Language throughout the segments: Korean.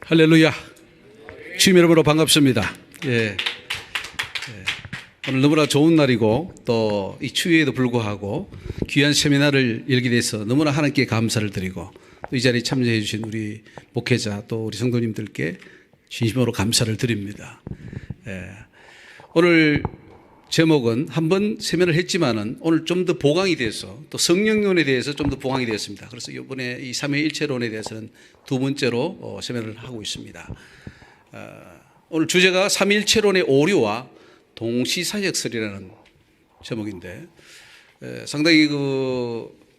할렐루야. 주님 여러분으로 반갑습니다. 오늘 너무나 좋은 날이고 또 이 추위에도 불구하고 귀한 세미나를 열게 돼서 너무나 하나님께 감사를 드리고 또 이 자리에 참여해 주신 우리 목회자 또 우리 성도님들께 진심으로 감사를 드립니다. 오늘 제목은 한번 세미나를 했지만은 오늘 좀 더 보강이 돼서 또 성령론에 대해서 좀 더 보강이 되었습니다. 그래서 이번에 이 삼위일체론에 대해서는 두 번째로 세미나를 하고 있습니다. 오늘 주제가 삼위일체론의 오류와 동시사역설이라는 제목인데 상당히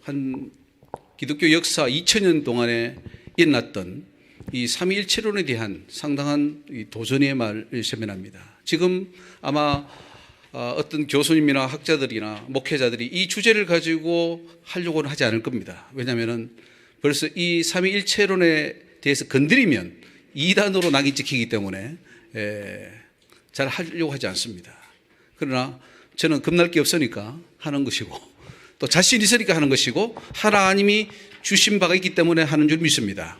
한 기독교 역사 2000년 동안에 일어났던 이 삼위일체론에 대한 상당한 도전의 말 세미나입니다. 지금 아마 어떤 교수님이나 학자들이나 목회자들이 이 주제를 가지고 하려고는 하지 않을 겁니다. 왜냐하면 벌써 이 삼위일체론에 대해서 건드리면 이단으로 낙인 찍히기 때문에 잘 하려고 하지 않습니다. 그러나 저는 겁날 게 없으니까 하는 것이고 또 자신 있으니까 하는 것이고 하나님이 주신 바가 있기 때문에 하는 줄 믿습니다.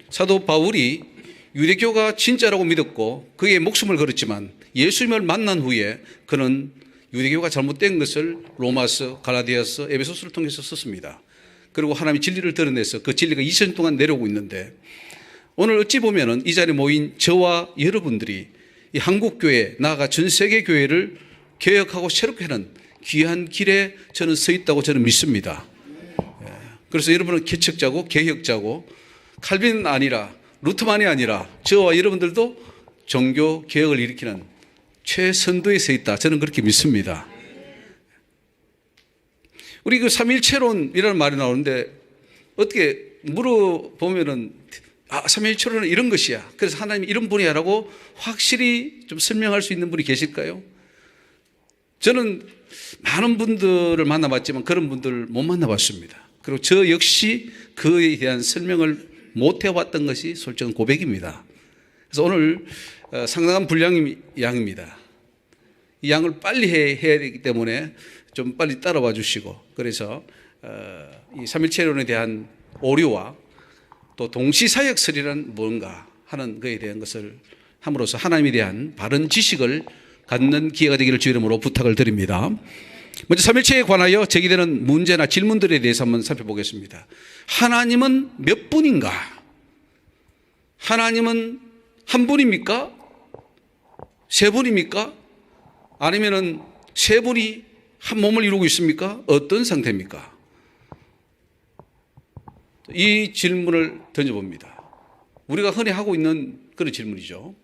사도 바울이 유대교가 진짜라고 믿었고 그의 목숨을 걸었지만 예수님을 만난 후에 그는 유대교가 잘못된 것을 로마서, 갈라디아서, 에베소서를 통해서 썼습니다. 그리고 하나님의 진리를 드러내서 그 진리가 2000년 동안 내려오고 있는데 오늘 어찌 보면은 이 자리에 모인 저와 여러분들이 이 한국교회, 나아가 전 세계 교회를 개혁하고 새롭게 하는 귀한 길에 저는 서 있다고 저는 믿습니다. 그래서 여러분은 개척자고 개혁자고 칼빈은 아니라 루트만이 아니라 저와 여러분들도 종교 개혁을 일으키는 최선두에 서 있다. 저는 그렇게 믿습니다. 우리 그 삼위일체론이라는 말이 나오는데 어떻게 물어보면은 삼위일체론은 이런 것이야. 그래서 하나님이 이런 분이야라고 확실히 좀 설명할 수 있는 분이 계실까요? 저는 많은 분들을 만나봤지만 그런 분들을 못 만나봤습니다. 그리고 저 역시 그에 대한 설명을 못 해왔던 것이 솔직한 고백입니다. 그래서 오늘 상당한 분량의 양입니다. 이 양을 빨리 해야 되기 때문에 좀 빨리 따라와 주시고 그래서 이 삼위일체론에 대한 오류와 또 동시사역설이란 뭔가 하는 것에 대한 것을 함으로써 하나님에 대한 바른 지식을 갖는 기회가 되기를 주의 이름으로 부탁을 드립니다. 먼저 삼위일체에 관하여 제기되는 문제나 질문들에 대해서 한번 살펴보겠습니다. 하나님은 몇 분인가? 하나님은 한 분입니까? 세 분입니까? 아니면은 세 분이 한 몸을 이루고 있습니까? 어떤 상태입니까? 이 질문을 던져봅니다. 우리가 흔히 하고 있는 그런 질문이죠.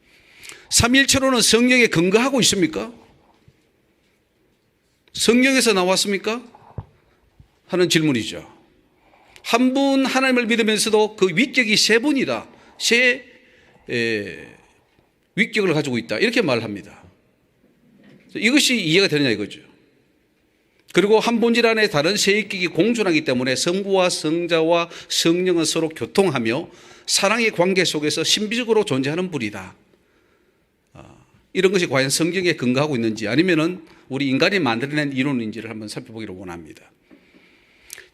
삼위일체론은 성경에 근거하고 있습니까? 성경에서 나왔습니까? 하는 질문이죠. 한 분 하나님을 믿으면서도 그 위격이 세 분이다. 세 위격을 가지고 있다. 이렇게 말을 합니다. 이것이 이해가 되느냐 이거죠. 그리고 한 본질 안에 다른 세 위격이 공존하기 때문에 성부와 성자와 성령은 서로 교통하며 사랑의 관계 속에서 신비적으로 존재하는 분이다. 이런 것이 과연 성경에 근거하고 있는지 아니면은 우리 인간이 만들어낸 이론인지를 한번 살펴보기를 원합니다.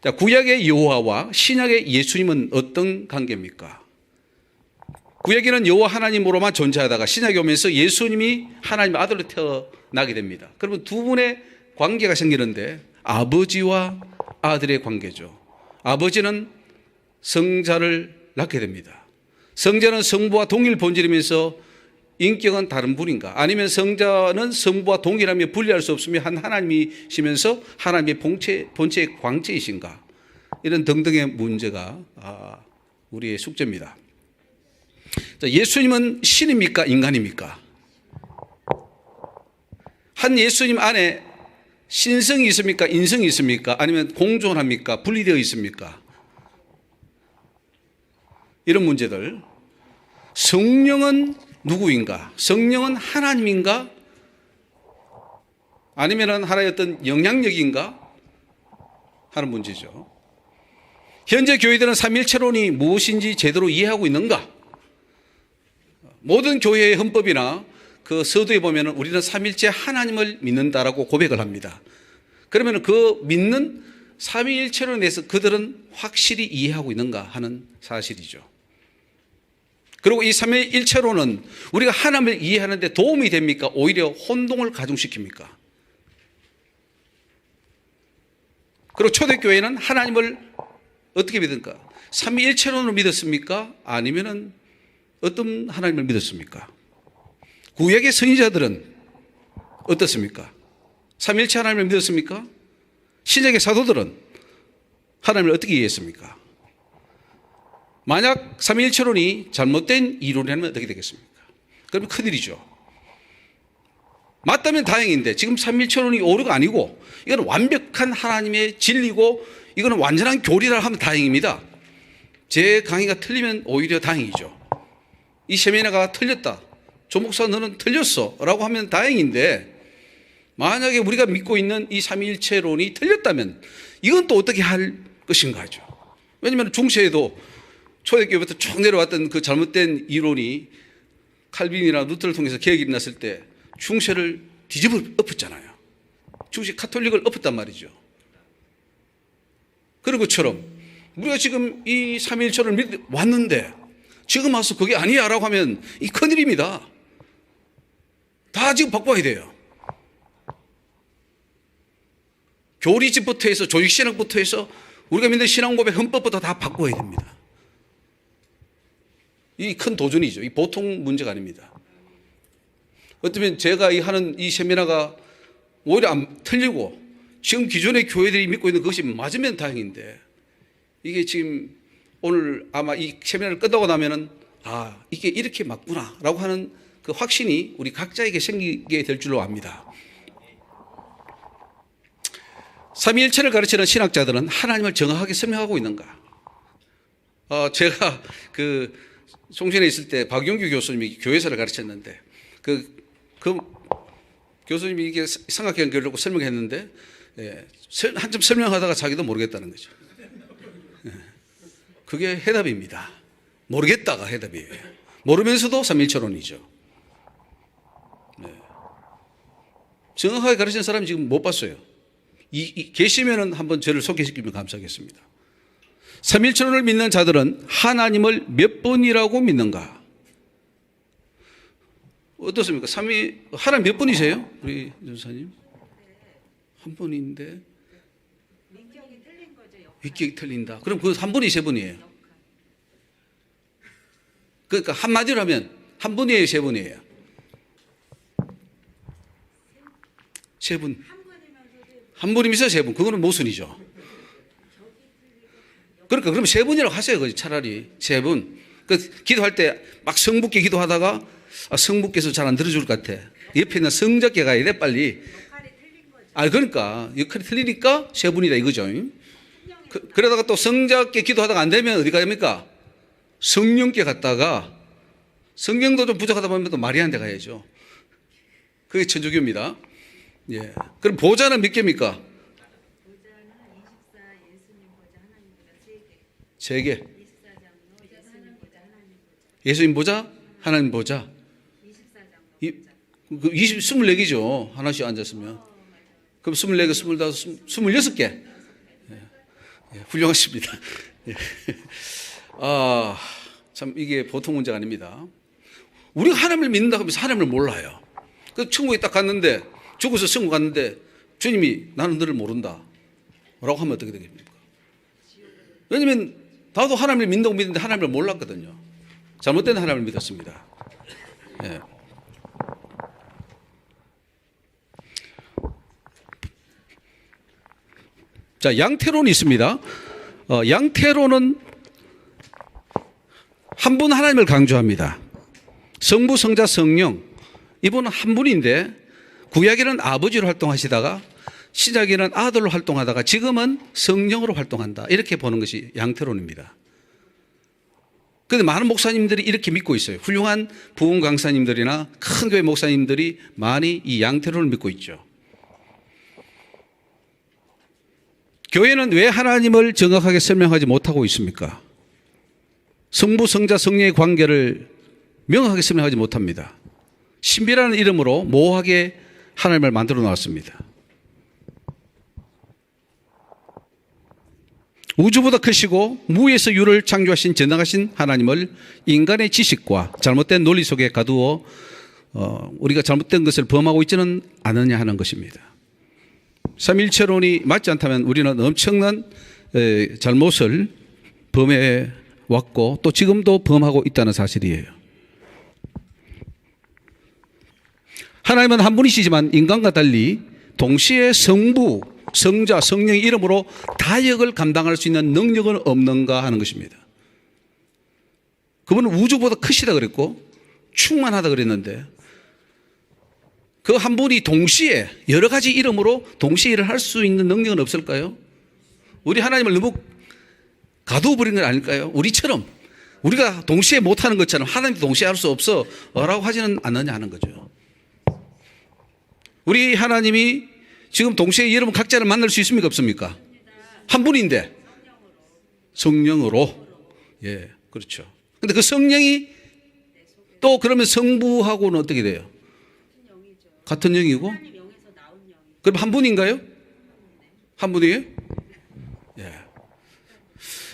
자, 구약의 여호와와 신약의 예수님은 어떤 관계입니까? 구약에는 여호와 하나님으로만 존재하다가 신약에 오면서 예수님이 하나님의 아들로 태어나게 됩니다. 그러면 두 분의 관계가 생기는데 아버지와 아들의 관계죠. 아버지는 성자를 낳게 됩니다. 성자는 성부와 동일 본질이면서 인격은 다른 분인가? 아니면 성자는 성부와 동일하며 분리할 수 없으며 한 하나님이시면서 하나님의 본체의 광체이신가? 이런 등등의 문제가 우리의 숙제입니다. 자, 예수님은 신입니까? 인간입니까? 한 예수님 안에 신성이 있습니까? 인성이 있습니까? 아니면 공존합니까? 분리되어 있습니까? 이런 문제들. 성령은 누구인가? 성령은 하나님인가? 아니면 하나의 어떤 영향력인가? 하는 문제죠. 현재 교회들은 삼위일체론이 무엇인지 제대로 이해하고 있는가? 모든 교회의 헌법이나 그 서두에 보면 우리는 삼위일체 하나님을 믿는다라고 고백을 합니다. 그러면 그 믿는 삼위일체론에 대해서 그들은 확실히 이해하고 있는가 하는 사실이죠. 그리고 이 삼위일체론은 우리가 하나님을 이해하는 데 도움이 됩니까? 오히려 혼동을 가중시킵니까? 그리고 초대교회는 하나님을 어떻게 믿을까? 삼위일체론으로 믿었습니까? 아니면은 어떤 하나님을 믿었습니까? 구약의 선지자들은 어떻습니까? 삼위일체 하나님을 믿었습니까? 신약의 사도들은 하나님을 어떻게 이해했습니까? 만약 삼위일체론이 잘못된 이론이라면 어떻게 되겠습니까? 그러면 큰일이죠. 맞다면 다행인데 지금 삼위일체론이 오류가 아니고 이건 완벽한 하나님의 진리고 이거는 완전한 교리라 하면 다행입니다. 제 강의가 틀리면 오히려 다행이죠. 이 세미나가 틀렸다. 조 목사 너는 틀렸어 라고 하면 다행인데 만약에 우리가 믿고 있는 이 삼위일체론이 틀렸다면 이건 또 어떻게 할 것인가죠. 왜냐하면 중세에도 초대교회부터 쭉 내려왔던 그 잘못된 이론이 칼빈이나 루터를 통해서 개혁이 일어났을 때 중세를 뒤집어 엎었잖아요. 중세 카톨릭을 엎었단 말이죠. 그런 것처럼 우리가 지금 이 삼위일체론을 왔는데 지금 와서 그게 아니야 라고 하면 이 큰일입니다. 다 지금 바꿔야 돼요. 교리집부터 해서 조직신학부터 해서 우리가 믿는 신앙고백 헌법부터 다 바꿔야 됩니다. 이 큰 도전이죠. 이 보통 문제가 아닙니다. 어쩌면 제가 하는 이 세미나가 오히려 안 틀리고 지금 기존의 교회들이 믿고 있는 것이 맞으면 다행인데 이게 지금 오늘 아마 이 세미나를 끝나고 나면은 아, 이게 이렇게 맞구나 라고 하는 그 확신이 우리 각자에게 생기게 될 줄로 압니다. 삼위일체를 가르치는 신학자들은 하나님을 정확하게 설명하고 있는가? 제가 그 송신에 있을 때 박용규 교수님이 교회사를 가르쳤는데 그 교수님이 이게 삼각형 교리라고 설명했는데 한참 설명하다가 자기도 모르겠다는 거죠. 그게 해답입니다. 모르겠다가 해답이에요. 모르면서도 삼위일체론이죠. 정확하게 가르치는 사람이 지금 못 봤어요. 계시면은 한번 저를 소개시키면 감사하겠습니다. 삼위일체론을 믿는 자들은 하나님을 몇 번이라고 믿는가? 어떻습니까? 하나님 몇 번이세요? 우리 전사님? 한 번인데 민격이 틀린 거죠. 위격이 틀린다. 그럼 그 한 번이 세 번이에요. 그러니까 한마디로 하면 한 번이에요, 세 번이에요? 세 분. 한 번이면서 세 분. 그거는 모순이죠. 그러니까 그럼 세 번이라고 하세요. 차라리 세 번. 기도할 때 막 성부께 기도하다가 성부께서 잘 안 들어줄 것 같아. 옆에 있는 성자께 가야 돼 빨리. 역할이 틀린 거죠. 그러니까 역할이 틀리니까 세 분이다 이거죠. 그러다가 또 성자께 기도하다가 안 되면 어디 가야합니까? 성령께 갔다가 성령도 좀 부족하다 보면 또 마리아한테 가야죠. 그게 천주교입니다. 예. 그럼 보좌는 몇 개입니까? 보좌는 24 예수님 보좌 하나님 보좌 3개. 3개. 24장로 예수님 보좌 하나님 보좌. 예수님 보좌, 하나님 보좌. 24장로 보좌. 24개죠. 하나씩 앉았으면. 그럼 24개, 25, 26개. 예, 훌륭하십니다. 예. 참 이게 보통 문제가 아닙니다. 우리가 하나님을 믿는다고 하면서 하나님을 몰라요. 그 천국에 딱 갔는데 죽어서 천국 갔는데 주님이 나는 너를 모른다 라고 하면 어떻게 되겠습니까? 왜냐하면 나도 하나님을 믿는다고 믿는데 하나님을 몰랐거든요. 잘못된 하나님을 믿었습니다. 예. 자, 양태론이 있습니다. 양태론은 한 분 하나님을 강조합니다. 성부, 성자, 성령. 이분은 한 분인데 구약에는 아버지로 활동하시다가 신약에는 아들로 활동하다가 지금은 성령으로 활동한다. 이렇게 보는 것이 양태론입니다. 그런데 많은 목사님들이 이렇게 믿고 있어요. 훌륭한 부흥 강사님들이나 큰 교회 목사님들이 많이 이 양태론을 믿고 있죠. 교회는 왜 하나님을 정확하게 설명하지 못하고 있습니까? 성부, 성자, 성령의 관계를 명확하게 설명하지 못합니다. 신비라는 이름으로 모호하게 하나님을 만들어 놨습니다. 우주보다 크시고 무에서 유를 창조하신 전능하신 하나님을 인간의 지식과 잘못된 논리 속에 가두어 우리가 잘못된 것을 범하고 있지는 않느냐 하는 것입니다. 삼일체론이 맞지 않다면 우리는 엄청난 잘못을 범해 왔고 또 지금도 범하고 있다는 사실이에요. 하나님은 한 분이시지만 인간과 달리 동시에 성부, 성자, 성령의 이름으로 다역을 감당할 수 있는 능력은 없는가 하는 것입니다. 그분은 우주보다 크시다 그랬고 충만하다 그랬는데 그 한 분이 동시에 여러 가지 이름으로 동시에 일을 할 수 있는 능력은 없을까요? 우리 하나님을 너무 가두어버린 건 아닐까요? 우리처럼 우리가 동시에 못하는 것처럼 하나님도 동시에 할 수 없어 라고 하지는 않느냐 하는 거죠. 우리 하나님이 지금 동시에 여러분 각자를 만날 수 있습니까? 없습니까? 한 분인데 성령으로. 예, 그렇죠. 근데 그 성령이 또 그러면 성부하고는 어떻게 돼요? 같은 영이고? 그럼 한 분인가요? 한 분이에요? 예.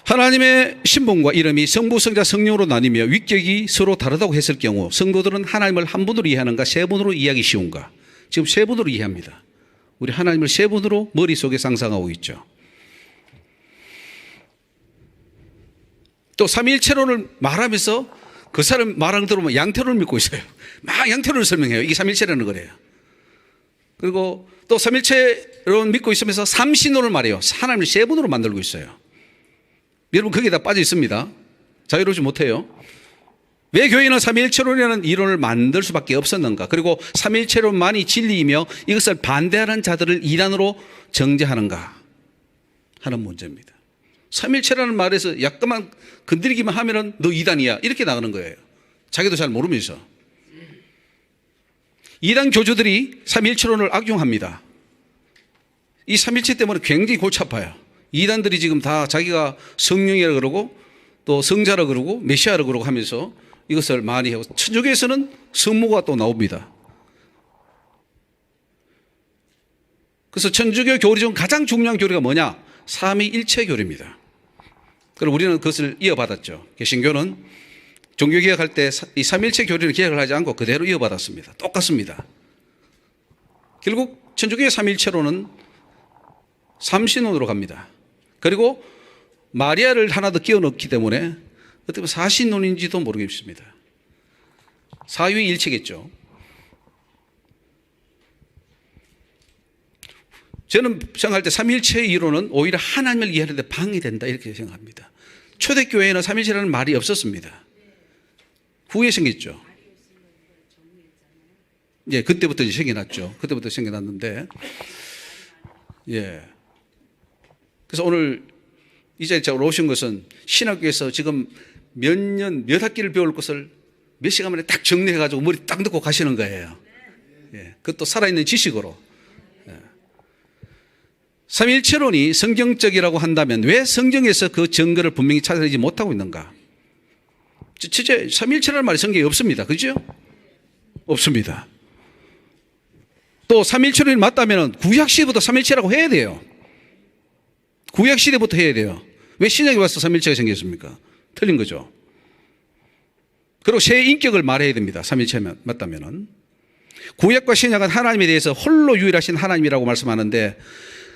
하나님의 신분과 이름이 성부, 성자, 성령으로 나뉘며 위격이 서로 다르다고 했을 경우 성도들은 하나님을 한 분으로 이해하는가 세 분으로 이해하기 쉬운가? 지금 세 분으로 이해합니다. 우리 하나님을 세 분으로 머릿속에 상상하고 있죠. 또 삼위일체론을 말하면서 그 사람 말하는 대로 양태론을 믿고 있어요. 막 양태론을 설명해요. 이게 삼위일체라는 거래요. 그리고 또 삼위일체론 믿고 있으면서 삼신론을 말해요. 하나님을 세 분으로 만들고 있어요. 여러분 거기에 다 빠져 있습니다. 자유로우지 못해요. 왜 교회는 삼위일체론이라는 이론을 만들 수밖에 없었는가? 그리고 삼위일체론만이 진리이며 이것을 반대하는 자들을 이단으로 정죄하는가 하는 문제입니다. 삼위일체라는 말에서 약간만 건드리기만 하면은 너 이단이야 이렇게 나가는 거예요. 자기도 잘 모르면서. 이단 교주들이 삼위일체론을 악용합니다. 이 삼위일체 때문에 굉장히 골치 아파요. 이단들이 지금 다 자기가 성령이라 그러고 또 성자라 그러고 메시아라 그러고 하면서 이것을 많이 하고 천주교에서는 성모가 또 나옵니다. 그래서 천주교 교리 중 가장 중요한 교리가 뭐냐? 삼위일체 교리입니다. 그럼 우리는 그것을 이어받았죠. 개신교는 종교개혁할 때 이 삼위일체 교리를 개혁을 하지 않고 그대로 이어받았습니다. 똑같습니다. 결국 천주교의 삼위일체로는 삼신론으로 갑니다. 그리고 마리아를 하나 더 끼워 넣기 때문에 어떻게 보면 사신론인지도 모르겠습니다. 사위일체겠죠. 저는 생각할 때 삼위일체의 이론은 오히려 하나님을 이해하는 데 방해된다 이렇게 생각합니다. 초대교회에는 삼위일체라는 말이 없었습니다. 후에 생겼죠. 예, 그때부터 생겨났죠. 그때부터 생겨났는데, 예. 그래서 오늘 이 자리에 오신 것은 신학교에서 지금 몇 학기를 배울 것을 몇 시간 만에 딱 정리해가지고 머리 딱 넣고 가시는 거예요. 예, 그것도 살아있는 지식으로. 예. 삼위일체론이 성경적이라고 한다면 왜 성경에서 그 증거를 분명히 찾아내지 못하고 있는가? 실제 삼위일체라는 말이 성경에 없습니다. 그죠? 없습니다. 또 삼위일체론이 맞다면 구약시대부터 삼위일체라고 해야 돼요. 구약시대부터 해야 돼요. 왜 신약에 와서 삼위일체가 생겼습니까? 틀린 거죠. 그리고 새 인격을 말해야 됩니다. 삼위일체 맞다면은. 구약과 신약은 하나님에 대해서 홀로 유일하신 하나님이라고 말씀하는데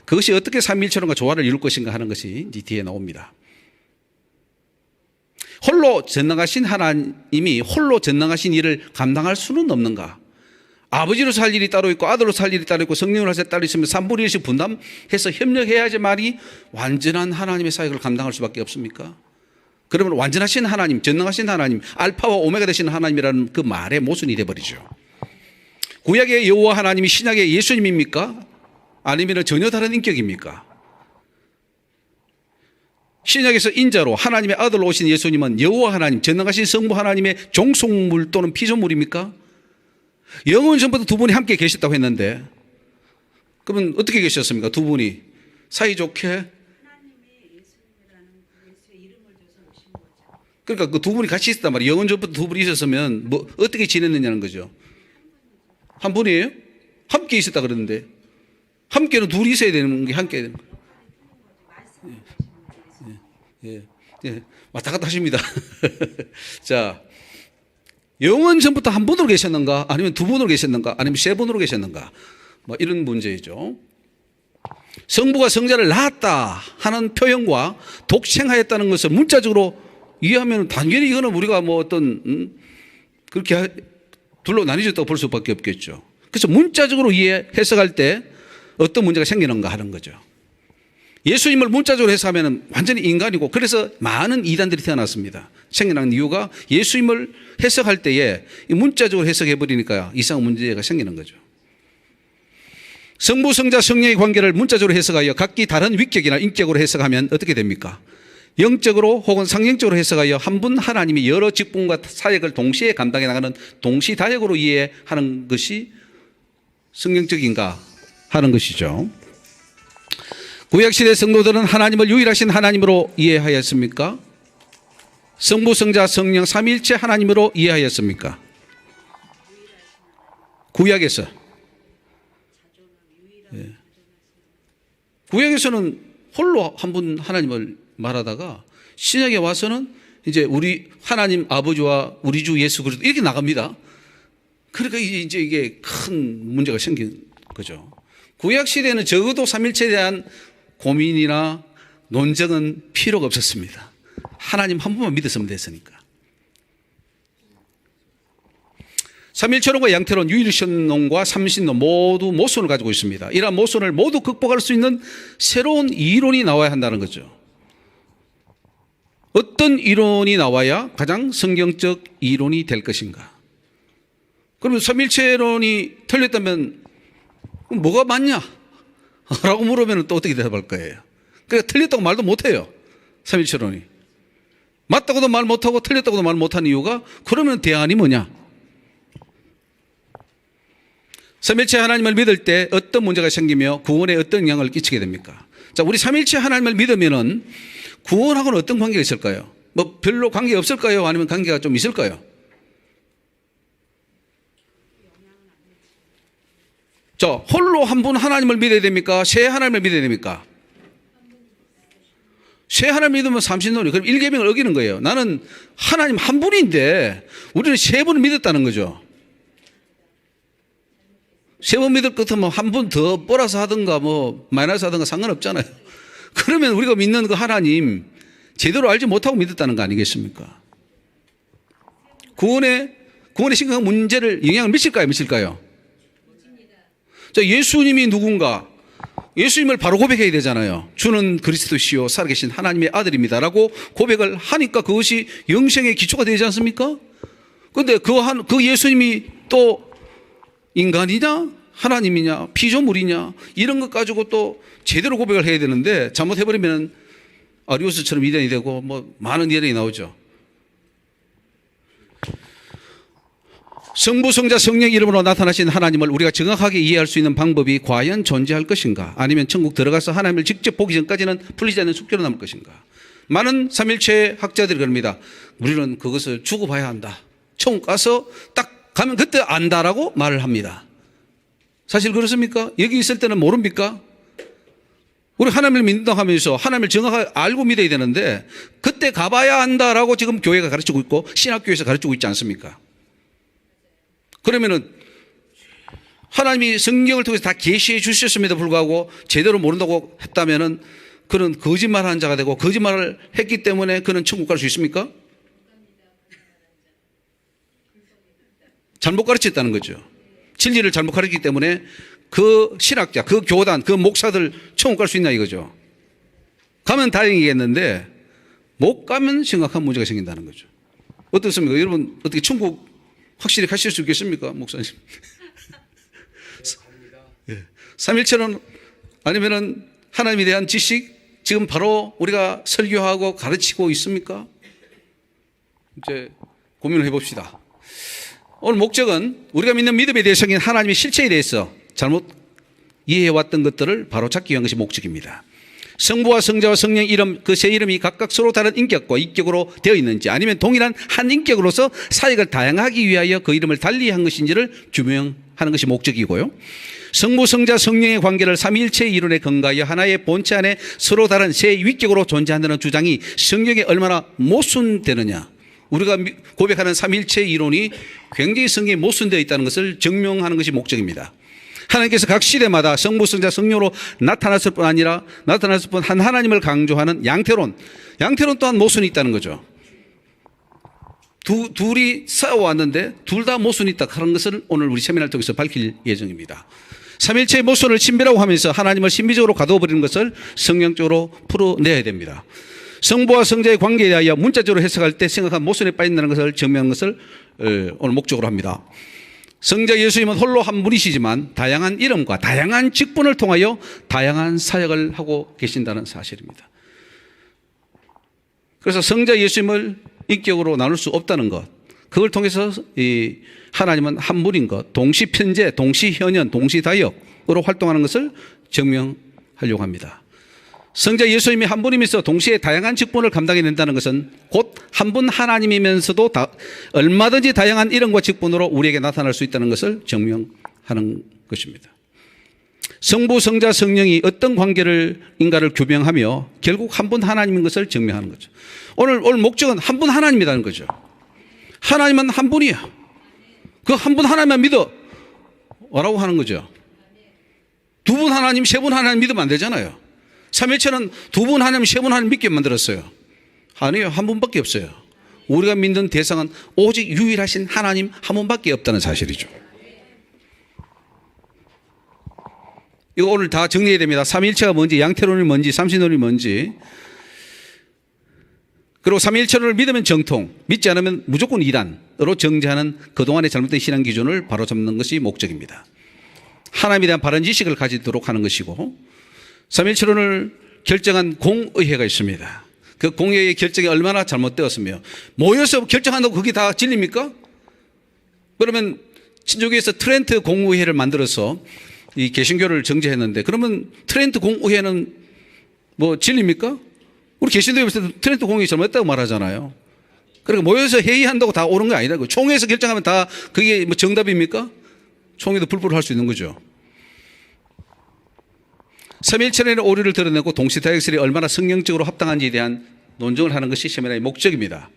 그것이 어떻게 삼위일체론과 조화를 이룰 것인가 하는 것이 이제 뒤에 나옵니다. 홀로 전능하신 하나님이 홀로 전능하신 일을 감당할 수는 없는가? 아버지로서 할 일이 따로 있고 아들로서 할 일이 따로 있고 성령으로서 할 일이 따로 있으면 3분의 1씩 분담해서 협력해야지만이 완전한 하나님의 사역을 감당할 수밖에 없습니까? 그러면 완전하신 하나님, 전능하신 하나님, 알파와 오메가 되신 하나님이라는 그 말의 모순이 되어버리죠. 구약의 여호와 하나님이 신약의 예수님입니까? 아니면 전혀 다른 인격입니까? 신약에서 인자로 하나님의 아들로 오신 예수님은 여호와 하나님, 전능하신 성부 하나님의 종속물 또는 피조물입니까? 영원 전부터 두 분이 함께 계셨다고 했는데 그러면 어떻게 계셨습니까? 두 분이 사이좋게. 그러니까 그 두 분이 같이 있었단 말이에요. 영원 전부터 두 분이 있었으면 뭐 어떻게 지냈느냐는 거죠. 한 분이에요? 함께 있었다 그러는데 함께는 둘이 있어야 되는 게 함께 되는 거예요. 예, 예, 왔다 갔다 하십니다. 자, 영원 전부터 한 분으로 계셨는가? 아니면 두 분으로 계셨는가? 아니면 세 분으로 계셨는가? 뭐 이런 문제이죠. 성부가 성자를 낳았다 하는 표현과 독생하였다는 것을 문자적으로 이해하면 당연히 이거는 우리가 뭐 어떤 그렇게 둘로 나뉘어졌다고 볼 수밖에 없겠죠. 그래서 문자적으로 해석할 때 어떤 문제가 생기는가 하는 거죠. 예수님을 문자적으로 해석하면 완전히 인간이고, 그래서 많은 이단들이 태어났습니다. 생겨난 이유가 예수님을 해석할 때에 문자적으로 해석해버리니까 이상한 문제가 생기는 거죠. 성부, 성자, 성령의 관계를 문자적으로 해석하여 각기 다른 위격이나 인격으로 해석하면 어떻게 됩니까? 영적으로 혹은 상영적으로 해석하여 한 분 하나님이 여러 직분과 사역을 동시에 감당해 나가는 동시다역으로 이해하는 것이 성경적인가 하는 것이죠. 구약시대 성도들은 하나님을 유일하신 하나님으로 이해하였습니까? 성부, 성자, 성령 삼위일체 하나님으로 이해하였습니까? 구약에서. 예. 구약에서는 홀로 한 분 하나님을 말하다가 신약에 와서는 이제 우리 하나님 아버지와 우리 주 예수 그리스도 이렇게 나갑니다. 그러니까 이제 이게 큰 문제가 생긴 거죠. 구약 시대에는 적어도 삼일체에 대한 고민이나 논쟁은 필요가 없었습니다. 하나님 한 분만 믿었으면 됐으니까. 삼일체론과 양태론, 유일신론과 삼신론 모두 모순을 가지고 있습니다. 이러한 모순을 모두 극복할 수 있는 새로운 이론이 나와야 한다는 거죠. 어떤 이론이 나와야 가장 성경적 이론이 될 것인가? 그러면 삼일체론이 틀렸다면 뭐가 맞냐? 라고 물으면 또 어떻게 대답할 거예요? 그러니까 틀렸다고 말도 못해요. 삼일체론이. 맞다고도 말 못하고 틀렸다고도 말 못하는 이유가, 그러면 대안이 뭐냐? 삼일체 하나님을 믿을 때 어떤 문제가 생기며 구원에 어떤 영향을 끼치게 됩니까? 자, 우리 삼일체 하나님을 믿으면은 구원하고는 어떤 관계가 있을까요? 뭐 별로 관계 없을까요? 아니면 관계가 좀 있을까요? 자, 홀로 한 분 하나님을 믿어야 됩니까? 세 하나님을 믿어야 됩니까? 세 하나님 믿으면 삼신론이, 그럼 일계명을 어기는 거예요. 나는 하나님 한 분인데 우리는 세 분을 믿었다는 거죠. 세 번 믿을 것 같으면 한 분 더 플러스 하든가 뭐 마이너스 하든가 상관없잖아요. 그러면 우리가 믿는 그 하나님 제대로 알지 못하고 믿었다는 거 아니겠습니까? 구원에 심각한 문제를 영향을 미칠까요? 자, 예수님이 누군가? 예수님을 바로 고백해야 되잖아요. 주는 그리스도시요 살아계신 하나님의 아들입니다라고 고백을 하니까 그것이 영생의 기초가 되지 않습니까? 그런데 그 예수님이 또 인간이냐 하나님이냐 피조물이냐 이런 것 가지고 또 제대로 고백을 해야 되는데 잘못해버리면 아리우스처럼 이단이 되고 뭐 많은 이단이 나오죠. 성부, 성자, 성령 이름으로 나타나신 하나님을 우리가 정확하게 이해할 수 있는 방법이 과연 존재할 것인가? 아니면 천국 들어가서 하나님을 직접 보기 전까지는 풀리지 않는 숙제로 남을 것인가? 많은 삼일체 학자들이 그럽니다. 우리는 그것을 두고 봐야 한다. 천국 가서 딱 가면 그때 안다라고 말을 합니다. 사실 그렇습니까? 여기 있을 때는 모릅니까? 우리 하나님을 믿는다고 하면서 하나님을 정확하게 알고 믿어야 되는데 그때 가봐야 한다라고 지금 교회가 가르치고 있고 신학교에서 가르치고 있지 않습니까? 그러면은 하나님이 성경을 통해서 다 계시해 주셨음에도 불구하고 제대로 모른다고 했다면은 그는 거짓말하는 자가 되고 거짓말을 했기 때문에 그는 천국 갈 수 있습니까? 잘못 가르쳤다는 거죠. 진리를 잘못 가르쳤기 때문에 그 신학자, 그 교단, 그 목사들 천국 갈 수 있냐 이거죠. 가면 다행이겠는데 못 가면 심각한 문제가 생긴다는 거죠. 어떻습니까? 여러분 어떻게 천국 확실히 가실 수 있겠습니까, 목사님? 예. 삼일체는 아니면은 하나님에 대한 지식 지금 바로 우리가 설교하고 가르치고 있습니까? 이제 고민을 해봅시다. 오늘 목적은 우리가 믿는 믿음에 대해 생긴 하나님의 실체에 대해서 잘못 이해해왔던 것들을 바로 찾기 위한 것이 목적입니다. 성부와 성자와 성령 이름, 그 세 이름이 각각 서로 다른 인격과 인격으로 되어 있는지 아니면 동일한 한 인격으로서 사역을 다양하기 위하여 그 이름을 달리 한 것인지를 규명하는 것이 목적이고요. 성부, 성자, 성령의 관계를 삼위일체 이론에 근거하여 하나의 본체 안에 서로 다른 세 위격으로 존재한다는 주장이 성경에 얼마나 모순되느냐. 우리가 고백하는 삼위일체 이론이 굉장히 성경에 모순되어 있다는 것을 증명하는 것이 목적입니다. 하나님께서 각 시대마다 성부, 성자, 성령으로 나타났을 뿐 아니라 나타났을 뿐 한 하나님을 강조하는 양태론 또한 모순이 있다는 거죠. 둘이 싸워왔는데 둘 다 모순이 있다 하는 것을 오늘 우리 세미나를 통해서 밝힐 예정입니다. 삼일체의 모순을 신비라고 하면서 하나님을 신비적으로 가둬버리는 것을 성경적으로 풀어내야 됩니다. 성부와 성자의 관계에 대하여 문자적으로 해석할 때 생각한 모순에 빠진다는 것을 증명하는 것을 오늘 목적으로 합니다. 성자 예수님은 홀로 한 분이시지만 다양한 이름과 다양한 직분을 통하여 다양한 사역을 하고 계신다는 사실입니다. 그래서 성자 예수님을 인격으로 나눌 수 없다는 것, 그걸 통해서 이 하나님은 한 분인 것, 동시편재, 동시현현, 동시다역으로 활동하는 것을 증명하려고 합니다. 성자 예수님이 한 분이면서 동시에 다양한 직분을 감당해낸다는 것은 곧 한 분 하나님이면서도 얼마든지 다양한 이름과 직분으로 우리에게 나타날 수 있다는 것을 증명하는 것입니다. 성부, 성자, 성령이 어떤 관계인가를 규명하며 결국 한 분 하나님인 것을 증명하는 거죠. 오늘 목적은 한 분 하나님이라는 거죠. 하나님은 한 분이야. 그 한 분 하나님만 믿어 라고 하는 거죠. 두 분 하나님, 세 분 하나님 믿으면 안 되잖아요. 삼일체는 두 분 하나님, 세 분 하나님 믿게 만들었어요. 아니에요. 한 분밖에 없어요. 우리가 믿는 대상은 오직 유일하신 하나님 한 분밖에 없다는 사실이죠. 이거 오늘 다 정리해야 됩니다. 삼일체가 뭔지, 양태론이 뭔지, 삼신론이 뭔지. 그리고 삼일체론을 믿으면 정통, 믿지 않으면 무조건 이단으로 정죄하는 그동안의 잘못된 신앙 기준을 바로잡는 것이 목적입니다. 하나님에 대한 바른 지식을 가지도록 하는 것이고, 삼일체론을 결정한 공의회가 있습니다. 그 공의회의 결정이 얼마나 잘못되었으며 모여서 결정한다고 그게 다 진리입니까? 그러면 신조교에서 트렌트 공의회를 만들어서 이 개신교를 정죄했는데 그러면 트렌트 공의회는 뭐 진리입니까? 우리 개신교에서 트렌트 공의회 잘못했다고 말하잖아요. 그러니까 모여서 회의한다고 다 옳은 거 아니라고. 총회에서 결정하면 다 그게 뭐 정답입니까? 총회도 불법을 할 수 있는 거죠. 삼일체론의 오류를 드러내고 동시다역설이 얼마나 성경적으로 합당한지에 대한 논증을 하는 것이 세미나의 목적입니다.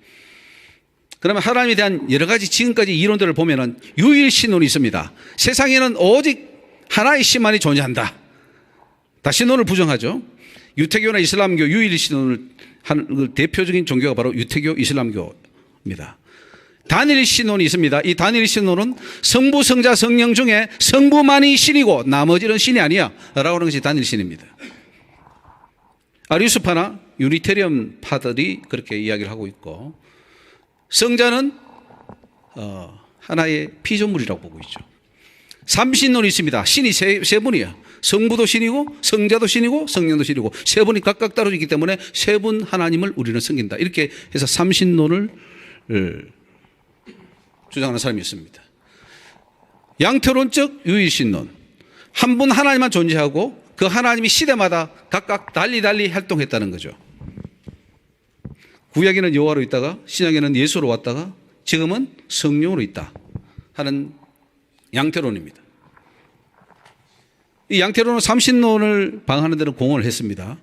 그러면 하나님에 대한 여러 가지 지금까지 이론들을 보면은 유일신론이 있습니다. 세상에는 오직 하나의 신만이 존재한다. 다 신론을 부정하죠. 유태교나 이슬람교 유일신론을 하는 대표적인 종교가 바로 유태교 이슬람교입니다. 단일 신론이 있습니다. 이 단일 신론은 성부, 성자, 성령 중에 성부만이 신이고 나머지는 신이 아니야 라고 하는 것이 단일 신입니다. 아리우스파나 유니테리엄파들이 그렇게 이야기를 하고 있고, 성자는 하나의 피조물이라고 보고 있죠. 삼신론이 있습니다. 신이 세 분이야. 성부도 신이고 성자도 신이고 성령도 신이고 세 분이 각각 따로 있기 때문에 세 분 하나님을 우리는 섬긴다. 이렇게 해서 삼신론을 주장하는 사람이 있습니다. 양태론적 유일신론, 한 분 하나님만 존재하고 그 하나님이 시대마다 각각 달리 활동했다는 거죠. 구약에는 여호와로 있다가 신약에는 예수로 왔다가 지금은 성령으로 있다 하는 양태론입니다. 이 양태론은 삼신론을 방하는 데는 공헌을 했습니다.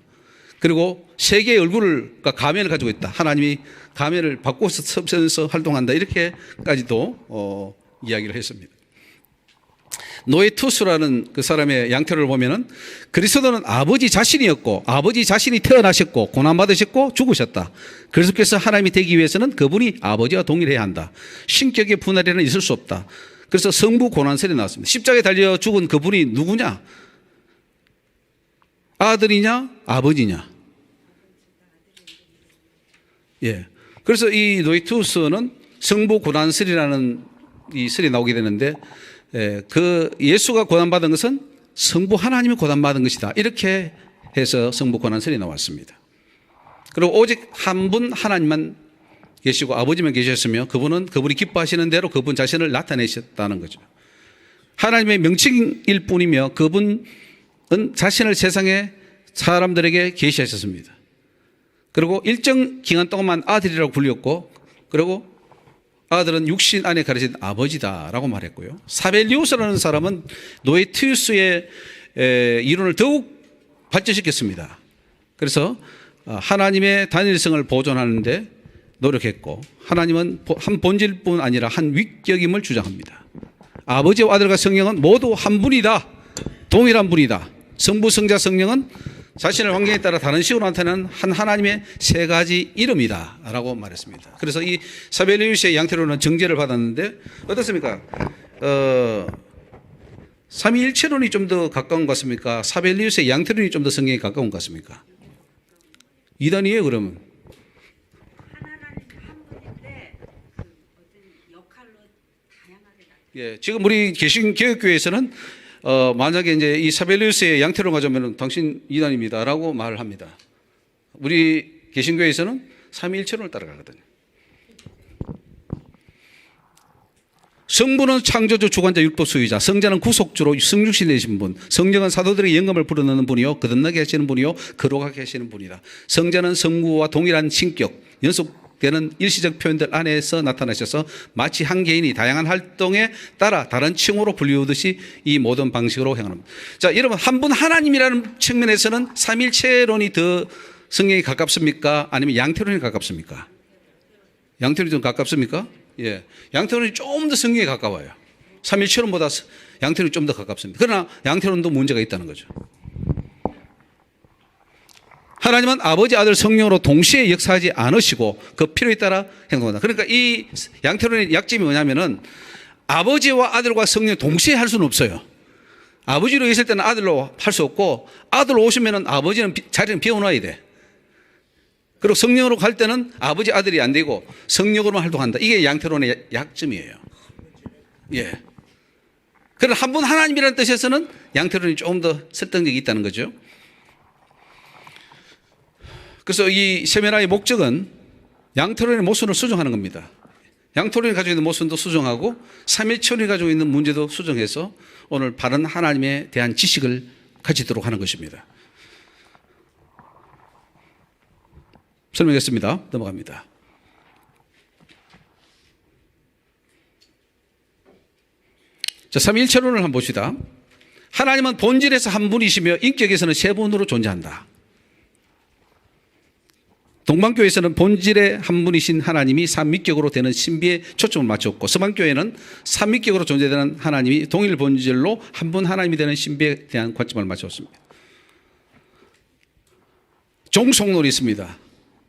그리고 세계의 얼굴을, 가면을 가지고 있다. 하나님이 가면을 바꿔서 섭세해서 활동한다. 이렇게까지도 이야기를 했습니다. 노에투스라는 그 사람의 양태를 보면은 그리스도는 아버지 자신이었고 아버지 자신이 태어나셨고 고난받으셨고 죽으셨다. 그래서 하나님이 되기 위해서는 그분이 아버지와 동일해야 한다. 신격의 분할에는 있을 수 없다. 그래서 성부 고난설이 나왔습니다. 십자가에 달려 죽은 그분이 누구냐? 아들이냐? 아버지냐? 예. 그래서 이 노이투스는 성부 고난설이라는 이 설이 나오게 되는데, 그 예수가 고난받은 것은 성부 하나님이 고난받은 것이다. 이렇게 해서 성부 고난설이 나왔습니다. 그리고 오직 한 분 하나님만 계시고 아버지만 계셨으며 그분이 기뻐하시는 대로 그분 자신을 나타내셨다는 거죠. 하나님의 명칭일 뿐이며 그분은 자신을 세상의 사람들에게 계시하셨습니다. 그리고 일정 기간 동안만 아들이라고 불렸고, 그리고 아들은 육신 안에 가르친 아버지다라고 말했고요. 사벨리우스라는 사람은 노에티우스의 이론을 더욱 발전시켰습니다. 그래서 하나님의 단일성을 보존하는데 노력했고, 하나님은 한 본질뿐 아니라 한 위격임을 주장합니다. 아버지와 아들과 성령은 모두 한 분이다, 동일한 분이다. 성부, 성자, 성령은 자신의 환경에 따라 다른 식으로 나타나는 한 하나님의 세 가지 이름이다 라고 말했습니다. 그래서 이 사벨리우스의 양태론은 정죄를 받았는데 어떻습니까? 삼위일체론이 좀 더 가까운 것 같습니까? 사벨리우스의 양태론이 좀 더 성경에 가까운 것 같습니까? 이단이에요 그러면. 하나는 한 분인데 그 어떤 역할로 다양하게 예, 지금 우리 개신교회에서는 만약에 이제 이 사벨리우스의 양태론 가져오면 당신 이단입니다라고 말을 합니다. 우리 개신교회에서는 삼위일체론을 따라가거든요. 성부는 창조주, 주관자, 율법 수유자, 성자는 구속주로 성육신 되신 분, 성령은 사도들의 영감을 불어넣는 분이요, 거듭나게 하시는 분이요, 거룩하게 하시는 분이다. 성자는 성부와 동일한 신격, 연속되는 일시적 표현들 안에서 나타나셔서 마치 한 개인이 다양한 활동에 따라 다른 층으로 불리우듯이 이 모든 방식으로 행합니다. 자, 여러분, 한 분 하나님이라는 측면에서는 삼일체론이 더 성경에 가깝습니까? 아니면 양태론이 가깝습니까? 양태론이 좀 가깝습니까? 예, 양태론이 좀 더 성경에 가까워요. 삼일체론보다 양태론이 좀 더 가깝습니다. 그러나 양태론도 문제가 있다는 거죠. 하나님은 아버지, 아들, 성령으로 동시에 역사하지 않으시고 그 필요에 따라 행동한다. 그러니까 이 양태론의 약점이 뭐냐면은 아버지와 아들과 성령 동시에 할 수는 없어요. 아버지로 있을 때는 아들로 할 수 없고, 아들로 오시면은 아버지는 자리는 비워놔야 돼. 그리고 성령으로 갈 때는 아버지, 아들이 안 되고 성령으로만 활동한다. 이게 양태론의 약점이에요. 예. 그러나 한 분 하나님이라는 뜻에서는 양태론이 조금 더 설득력이 있다는 거죠. 그래서 이 세미나의 목적은 양태론의 모순을 수정하는 겁니다. 양태론이 가지고 있는 모순도 수정하고 삼일체론이 가지고 있는 문제도 수정해서 오늘 바른 하나님에 대한 지식을 가지도록 하는 것입니다. 설명했습니다. 넘어갑니다. 자, 삼위일체론을 한번 봅시다. 하나님은 본질에서 한 분이시며 인격에서는 세 분으로 존재한다. 동방교회에서는 본질의 한 분이신 하나님이 삼위격으로 되는 신비에 초점을 맞췄고, 서방교회는 삼위격으로 존재되는 하나님이 동일 본질로 한 분 하나님이 되는 신비에 대한 관점을 맞췄습니다. 종속론이 있습니다.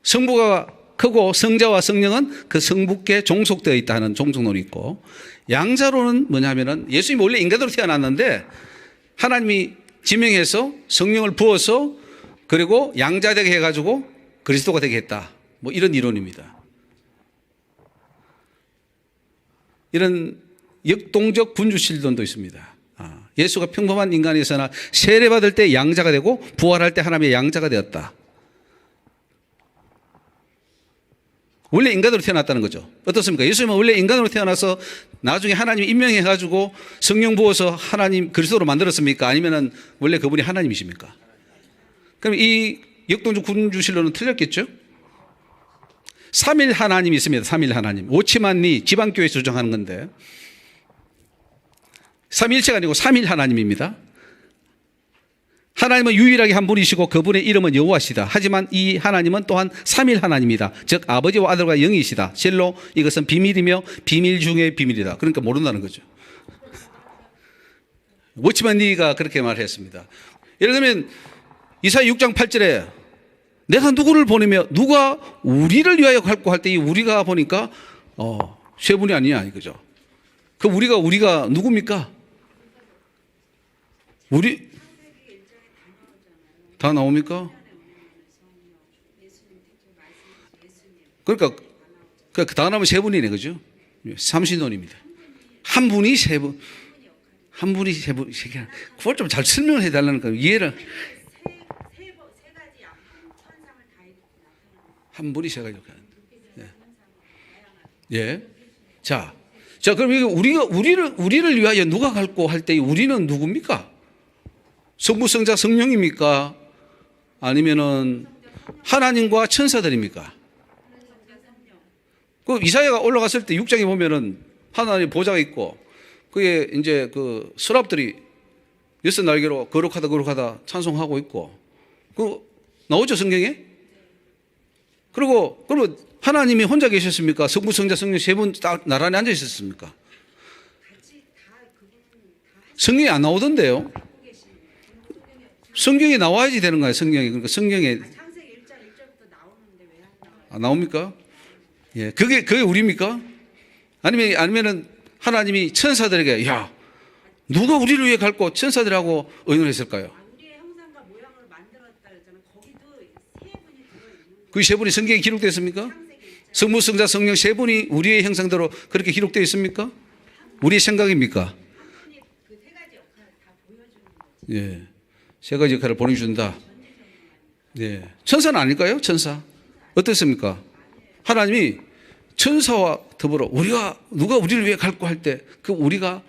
성부가 크고 성자와 성령은 그 성부께 종속되어 있다 하는 종속론이 있고, 양자론은 뭐냐면은 예수님이 원래 인간으로 태어났는데 하나님이 지명해서 성령을 부어서 그리고 양자되게 해가지고 그리스도가 되게 했다. 뭐 이런 이론입니다. 이런 역동적 분주신론도 있습니다. 예수가 평범한 인간에서나 세례받을 때 양자가 되고 부활할 때 하나님의 양자가 되었다. 원래 인간으로 태어났다는 거죠. 어떻습니까? 예수님은 원래 인간으로 태어나서 나중에 하나님이 임명해가지고 성령 부어서 하나님 그리스도로 만들었습니까? 아니면은 원래 그분이 하나님이십니까? 그럼 이 역동적 군주신론은 틀렸겠죠? 삼일 하나님이 있습니다. 삼일 하나님. 오치만리 지방교회에서 주장하는 건데 삼일체가 아니고 삼일 하나님입니다. 하나님은 유일하게 한 분이시고 그분의 이름은 여호와시다. 하지만 이 하나님은 또한 삼일 하나님이다. 즉 아버지와 아들과 영이시다. 실로 이것은 비밀이며 비밀 중의 비밀이다. 그러니까 모른다는 거죠. 워치만리가 그렇게 말했습니다. 예를 들면 이사야 6장 8절에 내가 누구를 보내며 누가 우리를 위하여 갈고 할 때 이 우리가 보니까 세 분이 아니냐 이거죠. 그 우리가 누굽니까? 우리 다 나옵니까? 그러니까 다 나오면 세 분이네, 그죠? 삼신론입니다. 한 분이 세 분, 한 분이 세 분, 그걸 좀 잘 설명을 해달라는 거예요. 이해를. 한 분이 세 가지 나타나는. 예. 자, 그럼 이거 우리를 위하여 누가 갈고 할 때 우리는 누굽니까? 성부, 성자, 성령입니까? 아니면은 하나님과 천사들입니까? 그 이사야가 올라갔을 때 6장에 보면은 하나님의 보좌가 있고 그게 이제 그 서랍들이 6날개로 거룩하다 찬송하고 있고 그 나오죠 성경에? 그리고 그러면 하나님이 혼자 계셨습니까? 성부 성자 성령 세 분 나란히 앉아 있었습니까? 성경에 안 나오던데요. 성경에 나와야지 되는 거예요. 성경에. 그러니까 성경에 창세기 1장 1절부터 나오는데 왜 안 나와요? 안 나옵니까? 예, 그게 우리입니까? 아니면은 하나님이 천사들에게 야 누가 우리를 위해 갈고 천사들하고 의논했을까요? 우리의 형상과 모양으로 만들었다 그랬잖아요. 거기도 세 분이 들어있는 그 세 분이 성경에 기록되어 성부 성자 성령 세 분이 우리의 형상대로 그렇게 기록되어 있습니까? 우리의 생각입니까? 분이 그 세 가지 역할을 다 보여주는 거죠. 예, 세 가지 역할을 보내준다. 예, 천사는 아닐까요? 천사 어떻습니까? 하나님이 천사와 더불어 누가 우리를 위해 갈고 할 때 그 우리가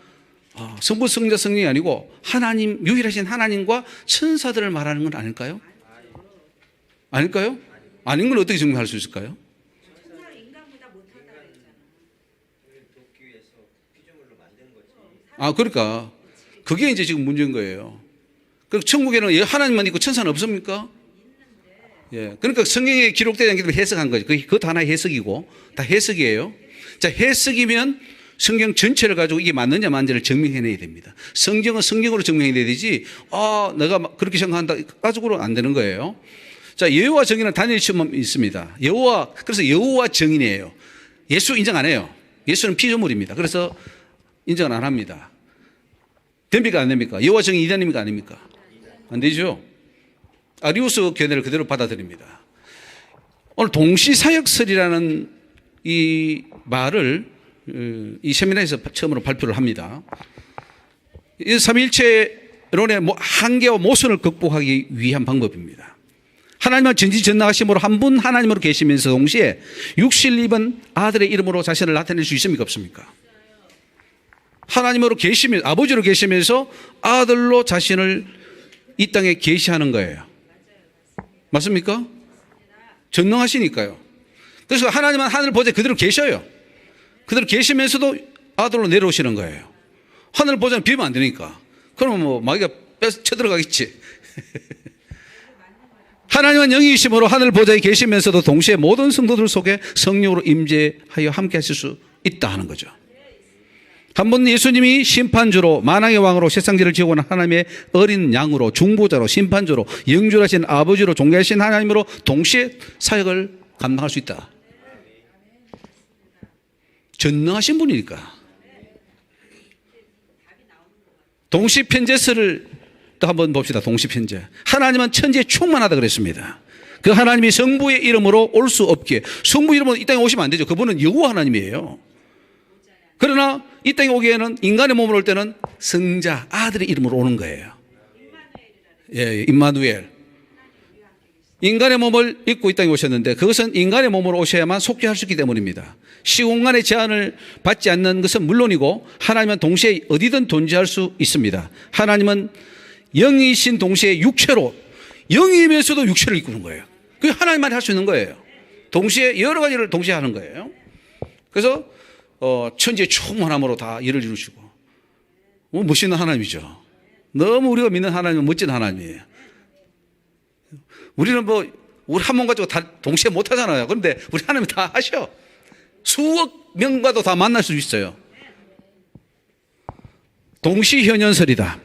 성부 성자 성령이 아니고 하나님 유일하신 하나님과 천사들을 말하는 건 아닐까요? 아닐까요? 아닌 걸 어떻게 증명할 수 있을까요? 천사를 인간보다 못하다 그랬잖아요. 그러니까 그게 이제 지금 문제인 거예요. 그 천국에는 하나님만 있고 천사는 없습니까? 예, 그러니까 성경에 기록되지 않기 때문에 해석한 거죠. 그것도 하나의 해석이고 다 해석이에요. 자, 해석이면 성경 전체를 가지고 이게 맞느냐 맞는지를 증명해내야 됩니다. 성경은 성경으로 증명해야 되지 내가 그렇게 생각한다 가지고는 안 되는 거예요. 자, 여호와 정의는 단일 시험이 있습니다. 그래서 여호와 정인이에요. 예수 인정 안 해요. 예수는 피조물입니다. 그래서 인정을 안 합니다. 됩니까 안 됩니까? 여호와 정의 이단입니까 아닙니까? 안 되죠. 아리우스 견해를 그대로 받아들입니다. 오늘 동시사역설이라는 이 말을 이 세미나에서 처음으로 발표를 합니다. 이 삼위일체론의 한계와 모순을 극복하기 위한 방법입니다. 하나님은 전지전능하심으로 한 분 하나님으로 계시면서 동시에 육실 입은 아들의 이름으로 자신을 나타낼 수 있습니까 없습니까? 하나님으로 계시면서 아버지로 계시면서 아들로 자신을 이 땅에 계시하는 거예요. 맞습니까? 전능하시니까요. 그래서 하나님은 하늘 보좌에 그대로 계셔요. 그대로 계시면서도 아들로 내려오시는 거예요. 하늘 보좌는 비우면 안 되니까. 그러면 마귀가 쳐들어가겠지. 하나님은 영이심으로 하늘 보좌에 계시면서도 동시에 모든 성도들 속에 성령으로 임재하여 함께 하실 수 있다 하는 거죠. 한번 예수님이 심판주로 만왕의 왕으로 세상지를 지어온 하나님의 어린 양으로 중보자로 심판주로 영존하신 아버지로 존귀하신 하나님으로 동시에 사역을 감당할 수 있다. 전능하신 분이니까. 동시편제설을 또 한번 봅시다. 동시편제. 하나님은 천지에 충만하다 그랬습니다. 그 하나님이 성부의 이름으로 올 수 없기에 성부 이름으로 이 땅에 오시면 안 되죠. 그분은 여호와 하나님이에요. 그러나 이 땅에 오기에는 인간의 몸으로 올 때는 성자 아들의 이름으로 오는 거예요. 예, 임마누엘. 인간의 몸을 입고 이 땅에 오셨는데 그것은 인간의 몸으로 오셔야만 속죄할 수 있기 때문입니다. 시공간의 제한을 받지 않는 것은 물론이고 하나님은 동시에 어디든 존재할 수 있습니다. 하나님은 영이신 동시에 육체로 영이면서도 육체를 이끄는 거예요. 그게 하나님만 할 수 있는 거예요. 동시에 여러 가지를 동시에 하는 거예요. 그래서 천지의 충만함으로 다 일을 이루시고 멋있는 하나님이죠. 너무 우리가 믿는 하나님은 멋진 하나님이에요. 우리는 우리 한 몸 가지고 다 동시에 못 하잖아요. 그런데 우리 하나님이 다 하셔. 수억 명과도 다 만날 수 있어요. 동시현현설이다.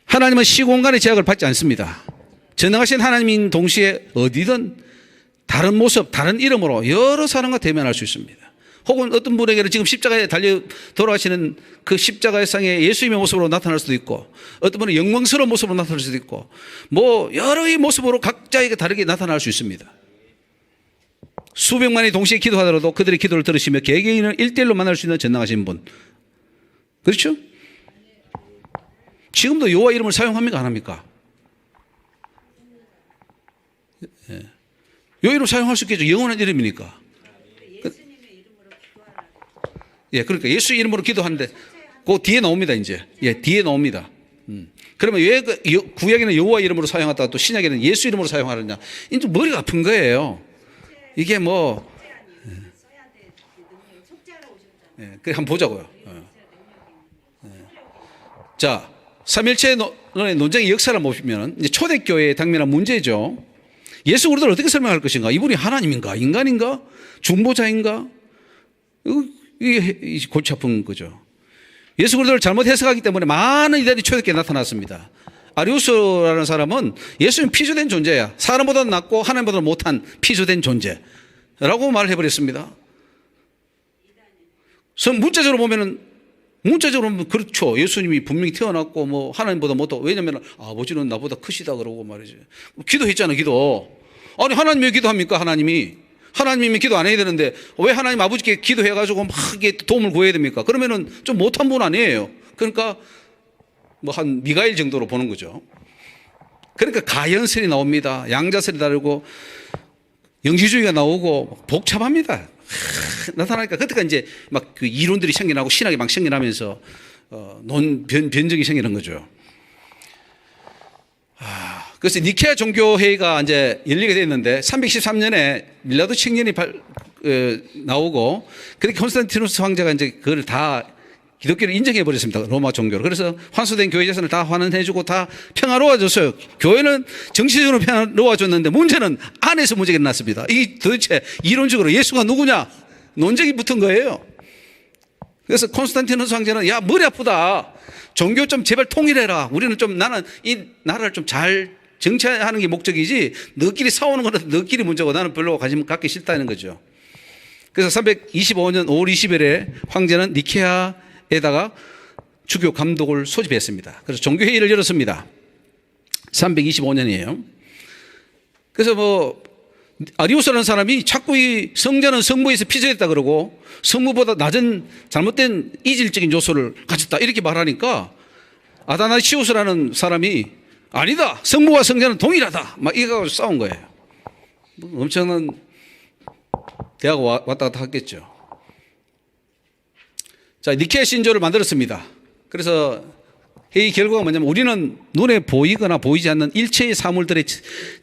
하나님은 시공간의 제약을 받지 않습니다. 전능하신 하나님인 동시에 어디든 다른 모습, 다른 이름으로 여러 사람과 대면할 수 있습니다. 혹은 어떤 분에게는 지금 십자가에 달려 돌아가시는 그 십자가의 상에 예수님의 모습으로 나타날 수도 있고 어떤 분은 영광스러운 모습으로 나타날 수도 있고 여러의 모습으로 각자에게 다르게 나타날 수 있습니다. 수백만이 동시에 기도하더라도 그들의 기도를 들으시며 개개인을 1대1로 만날 수 있는 전능하신 분. 그렇죠? 지금도 여호와 이름을 사용합니까 안 합니까? 예. 여호와 이름 사용할 수 있겠죠. 영원한 이름이니까. 예, 그러니까 예수 이름으로 기도하는데 그 뒤에 나옵니다 이제. 예, 뒤에 나옵니다. 그러면 왜 구약에는 여호와 이름으로 사용하다가 또 신약에는 예수 이름으로 사용하느냐? 이제 머리가 아픈 거예요. 이게 예, 그래 한번 보자고요. 자, 삼일체 논쟁의 역사를 보시면 이제 초대교회의 당면한 문제죠. 예수 그리스도를 어떻게 설명할 것인가? 이분이 하나님인가? 인간인가? 중보자인가? 이게 골치 아픈 거죠. 예수 그리스도를 잘못 해석하기 때문에 많은 이들이 초대교회에 나타났습니다. 아리우스라는 사람은 예수님 피조된 존재야. 사람보다 낫고 하나님보다 못한 피조된 존재라고 말을 해버렸습니다. 문자적으로 보면 그렇죠. 예수님이 분명히 태어났고 뭐 하나님보다 못하고, 왜냐하면 아버지는 나보다 크시다 그러고 말이지. 기도했잖아, 기도. 아니 하나님 왜 기도합니까? 하나님이면 기도 안 해야 되는데 왜 하나님 아버지께 기도해가지고 막 이게 도움을 구해야 됩니까? 그러면은 좀 못한 분 아니에요. 그러니까 뭐 한 미가엘 정도로 보는 거죠. 그러니까 가연설이 나옵니다. 양자설이 다르고 영지주의가 나오고 복잡합니다. 나타나니까 그때가 이제 막 그 이론들이 생겨나고 신학이 막 생겨나면서 변적이 생기는 거죠. 그래서 니케아 종교회의가 이제 열리게 됐는데 313년에 밀라도 칙년이 나오고, 그렇게 콘스탄티누스 황제가 이제 그걸 다 기독교를 인정해 버렸습니다. 로마 종교를. 그래서 환수된 교회 재산을 다 환원해주고 다 평화로워졌어요. 교회는 정치적으로 평화로워졌는데 문제는 안에서 문제가 일어났습니다. 이게 도대체 이론적으로 예수가 누구냐 논쟁이 붙은 거예요. 그래서 콘스탄티누스 황제는 야 머리 아프다. 종교 좀 제발 통일해라. 우리는 좀 나는 이 나라를 좀 잘 정치하는 게 목적이지 너끼리 싸우는 거는 너끼리 문제고 나는 별로 관심 갖기 싫다는 거죠. 그래서 325년 5월 20일에 황제는 니케아에다가 주교 감독을 소집했습니다. 그래서 종교회의를 열었습니다. 325년이에요. 그래서 뭐 아리우스라는 사람이 자꾸 이 성자는 성부에서 피조됐다 그러고 성부보다 낮은 잘못된 이질적인 요소를 가졌다 이렇게 말하니까 아다나시우스라는 사람이 아니다, 성부와 성자는 동일하다 막 이거 싸운 거예요. 엄청난 대화가 왔다 갔다 했겠죠. 자, 니케아 신조를 만들었습니다. 그래서 회의 결과가 뭐냐면 우리는 눈에 보이거나 보이지 않는 일체의 사물들의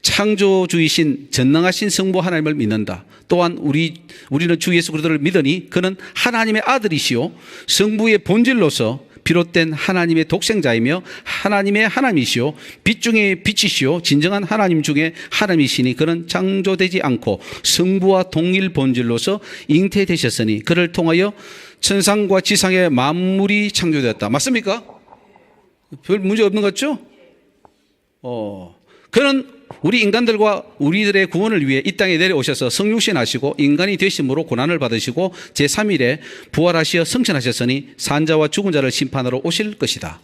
창조주이신 전능하신 성부 하나님을 믿는다. 또한 우리는 주 예수 그리스도를 믿으니 그는 하나님의 아들이시요 성부의 본질로서 비롯된 하나님의 독생자이며 하나님의 하나님이시요 빛 중에 빛이시요 진정한 하나님 중에 하나님이시니 그는 창조되지 않고 성부와 동일 본질로서 잉태되셨으니 그를 통하여 천상과 지상의 만물이 창조되었다. 맞습니까? 별 문제 없는 것 같죠? 그는 우리 인간들과 우리들의 구원을 위해 이 땅에 내려오셔서 성육신하시고 인간이 되심으로 고난을 받으시고 제3일에 부활하시어 승천하셨으니 산자와 죽은 자를 심판하러 오실 것이다.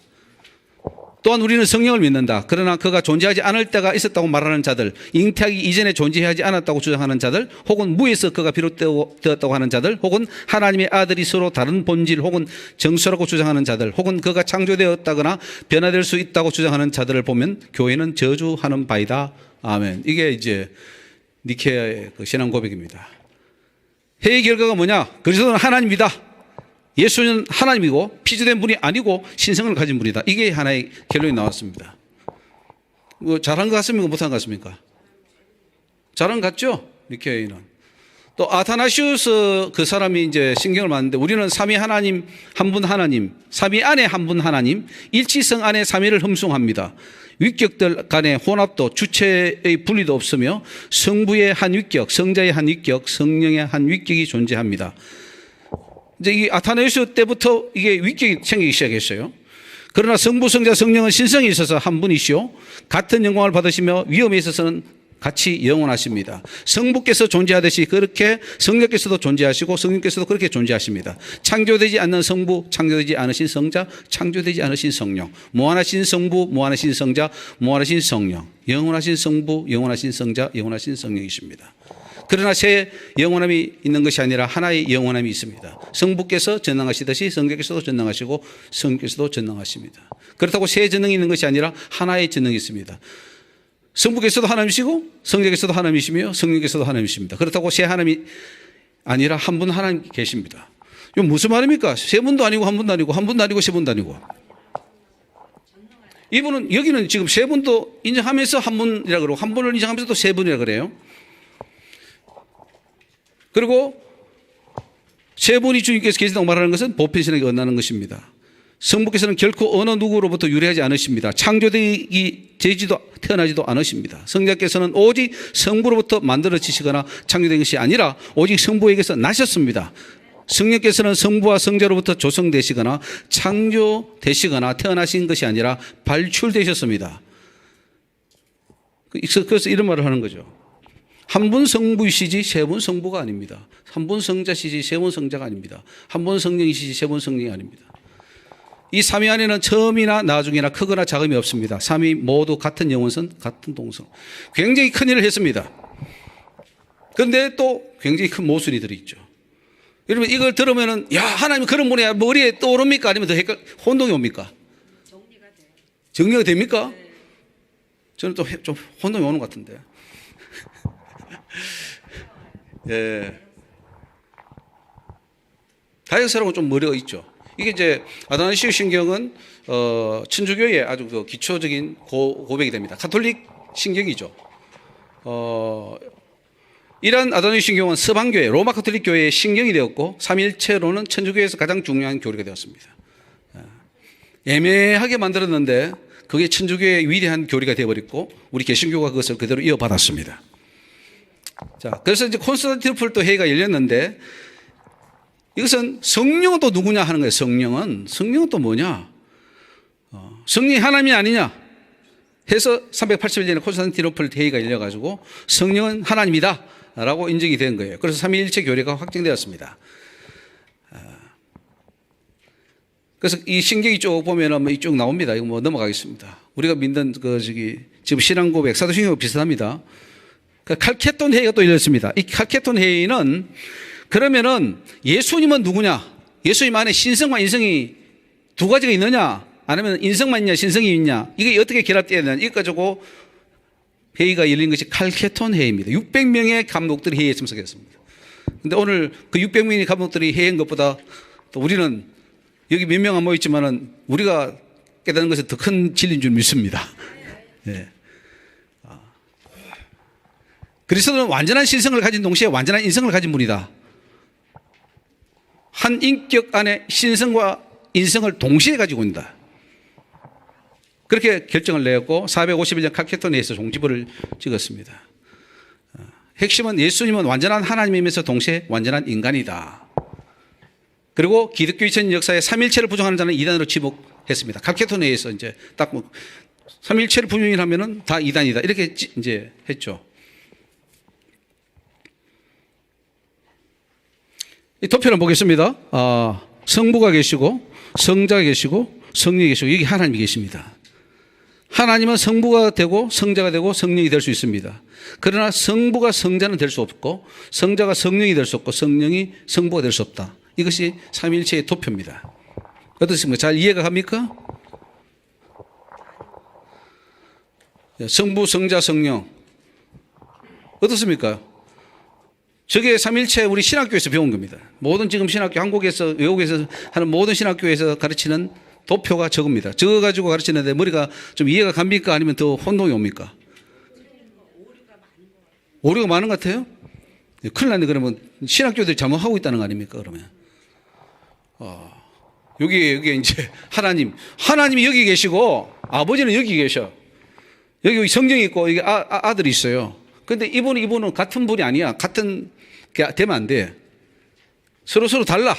또한 우리는 성령을 믿는다. 그러나 그가 존재하지 않을 때가 있었다고 말하는 자들, 잉태하기 이전에 존재하지 않았다고 주장하는 자들, 혹은 무에서 그가 비롯되었다고 하는 자들, 혹은 하나님의 아들이 서로 다른 본질 혹은 정수라고 주장하는 자들, 혹은 그가 창조되었다거나 변화될 수 있다고 주장하는 자들을 보면 교회는 저주하는 바이다. 아멘. 이게 이제 니케아의 그 신앙 고백입니다. 회의 결과가 뭐냐? 그리스도는 하나님이다. 예수는 하나님이고 피조된 분이 아니고 신성을 가진 분이다. 이게 하나의 결론이 나왔습니다. 뭐 잘한 것 같습니까? 못한 것 같습니까? 잘한 것 같죠? 니케아는. 또 아타나시우스 그 사람이 이제 신경을 받는데 우리는 삼위 하나님, 한 분 하나님, 삼위 안에 한 분 하나님, 일치성 안에 삼위를 흠숭합니다. 위격들 간의 혼합도 주체의 분리도 없으며 성부의 한 위격, 성자의 한 위격, 성령의 한 위격이 존재합니다. 이제 이 아타나시우스 때부터 이게 위격이 생기기 시작했어요. 그러나 성부, 성자, 성령은 신성이 있어서 한 분이시오. 같은 영광을 받으시며 위엄에 있어서는 같이 영원하십니다. 성부께서 존재하듯이 그렇게 성령께서도 존재하시고 성령께서도 그렇게 존재하십니다. 창조되지 않는 성부, 창조되지 않으신 성자, 창조되지 않으신 성령, 무한하신 성부, 무한하신 성자, 무한하신 성령, 영원하신 성부, 영원하신 성자, 영원하신 성령이십니다. 그러나 새 영원함이 있는 것이 아니라 하나의 영원함이 있습니다. 성부께서 전능하시듯이 성령께서도 전능하시고 성령께서도 전능하십니다. 그렇다고 새 전능이 있는 것이 아니라 하나의 전능이 있습니다. 성부께서도 하나님이시고 성령께서도 하나님이시며 성령께서도 하나님이십니다. 그렇다고 새 하나님이 아니라 한 분 하나님 계십니다. 이건 무슨 말입니까? 세 분도 아니고 한 분도 아니고 한 분도 아니고 세 분도 아니고. 이분은 여기는 지금 세 분도 인정하면서 한 분이라 그러고 한 분을 인정하면서 또 세 분이라 그래요. 그리고 세 분이 주님께서 계신다고 말하는 것은 보편신학에 언하는 것입니다. 성부께서는 결코 어느 누구로부터 유래하지 않으십니다. 창조되기 되지도 태어나지도 않으십니다. 성자께서는 오직 성부로부터 만들어지시거나 창조된 것이 아니라 오직 성부에게서 나셨습니다. 성령께서는 성부와 성자로부터 조성되시거나 창조되시거나 태어나신 것이 아니라 발출되셨습니다. 그래서 이런 말을 하는 거죠. 한 분 성부이시지 세 분 성부가 아닙니다. 한 분 성자시지 세 분 성자가 아닙니다. 한 분 성령이시지 세 분 성령이 아닙니다. 이 삼위 안에는 처음이나 나중이나 크거나 작음이 없습니다. 삼위 모두 같은 영원성, 같은 동성. 굉장히 큰 일을 했습니다. 그런데 또 굉장히 큰 모순이 들어있죠. 여러분 이걸 들으면은 야 하나님 그런 분이야 머리에 떠오릅니까? 아니면 더 혼동이 옵니까? 정리가 됩니까? 저는 또 좀 혼동이 오는 것 같은데. 예. 다른 사람은 좀 머리가 있죠. 이게 이제 아도나이시오 신경은 천주교의 아주 그 기초적인 고백이 됩니다. 가톨릭 신경이죠. 이러한 아도나이시오 신경은 서방교회 로마 가톨릭 교회의 신경이 되었고 삼위일체로는 천주교에서 가장 중요한 교리가 되었습니다. 애매하게 만들었는데 그게 천주교의 위대한 교리가 되어버렸고 우리 개신교가 그것을 그대로 이어받았습니다. 자, 그래서 이제 콘스탄티노플 또 회의가 열렸는데 이것은 성령은 또 누구냐 하는 거예요. 성령은 또 뭐냐? 성령이 하나님이 아니냐 해서 381년에 콘스탄티노플 회의가 열려가지고 성령은 하나님이다 라고 인정이 된 거예요. 그래서 삼위일체 교리가 확정되었습니다. 그래서 이 신경이 쭉 보면은 이쪽 나옵니다. 이거 뭐 넘어가겠습니다. 우리가 믿는 지금 신앙고백 사도신경과 비슷합니다. 칼케톤 회의가 또 열렸습니다. 이 칼케톤 회의는 그러면은 예수님은 누구냐? 예수님 안에 신성과 인성이 두 가지가 있느냐? 아니면 인성만 있냐? 신성이 있냐? 이게 어떻게 결합되어야 되냐? 이거 가지고 회의가 열린 것이 칼케톤 회의입니다. 600명의 감독들이 회의에 참석했습니다. 그런데 오늘 그 600명의 감독들이 회의한 것보다 또 우리는 여기 몇 명 안 모였지만은 우리가 깨닫는 것은 더 큰 진리인 줄 믿습니다. 네. 그리스도는 완전한 신성을 가진 동시에 완전한 인성을 가진 분이다. 한 인격 안에 신성과 인성을 동시에 가지고 있다. 그렇게 결정을 내었고 451년 칼케톤에서 종지부를 찍었습니다. 핵심은 예수님은 완전한 하나님이면서 동시에 완전한 인간이다. 그리고 기독교 2000년 역사에 삼일체를 부정하는 자는 이단으로 지목했습니다. 칼케톤에서 이제 딱 뭐 삼일체를 부정하면은 다 이단이다 이렇게 이제 했죠. 이 도표를 보겠습니다. 성부가 계시고 성자가 계시고 성령이 계시고 여기 하나님이 계십니다. 하나님은 성부가 되고 성자가 되고 성령이 될 수 있습니다. 그러나 성부가 성자는 될 수 없고 성자가 성령이 될 수 없고 성령이 성부가 될 수 없다. 이것이 삼위일체의 도표입니다. 어떻습니까? 잘 이해가 갑니까? 성부, 성자, 성령 어떻습니까? 저게 삼일체 우리 신학교에서 배운 겁니다. 모든 지금 신학교 한국에서 외국에서 하는 모든 신학교에서 가르치는 도표가 저겁니다. 저거 가지고 가르치는데 머리가 좀 이해가 갑니까? 아니면 더 혼동이 옵니까? 오류가 많은 것 같아요? 큰일 났네. 그러면 신학교들이 잘못하고 있다는 거 아닙니까? 그러면 여기 이제 하나님이 여기 계시고 아버지는 여기 계셔. 여기 성경이 있고 여기 아들이 있어요. 근데 이분은 같은 분이 아니야. 같은 게 되면 안 돼. 서로 달라.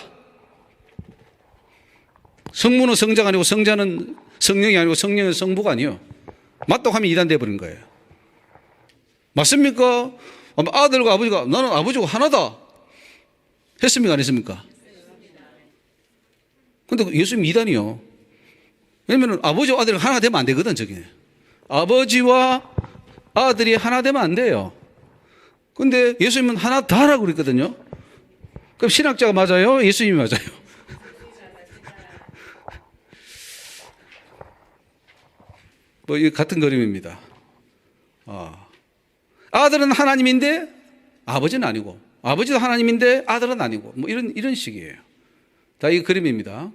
성부는 성자가 아니고 성자는 성령이 아니고 성령은 성부가 아니에요. 맞다고 하면 이단 돼버린 거예요. 맞습니까? 아들과 아버지가 나는 아버지가 하나다 했습니까? 안 했습니까? 근데 예수님 이단이요. 왜냐면 아버지와 아들이 하나 되면 안 되거든. 저게 아버지와 아들이 하나 되면 안 돼요. 근데 예수님은 하나다라고 그랬거든요. 그럼 신학자가 맞아요? 예수님이 맞아요? 뭐, 이 같은 그림입니다. 아들은 하나님인데 아버지는 아니고, 아버지도 하나님인데 아들은 아니고, 뭐 이런 식이에요. 다 이 그림입니다.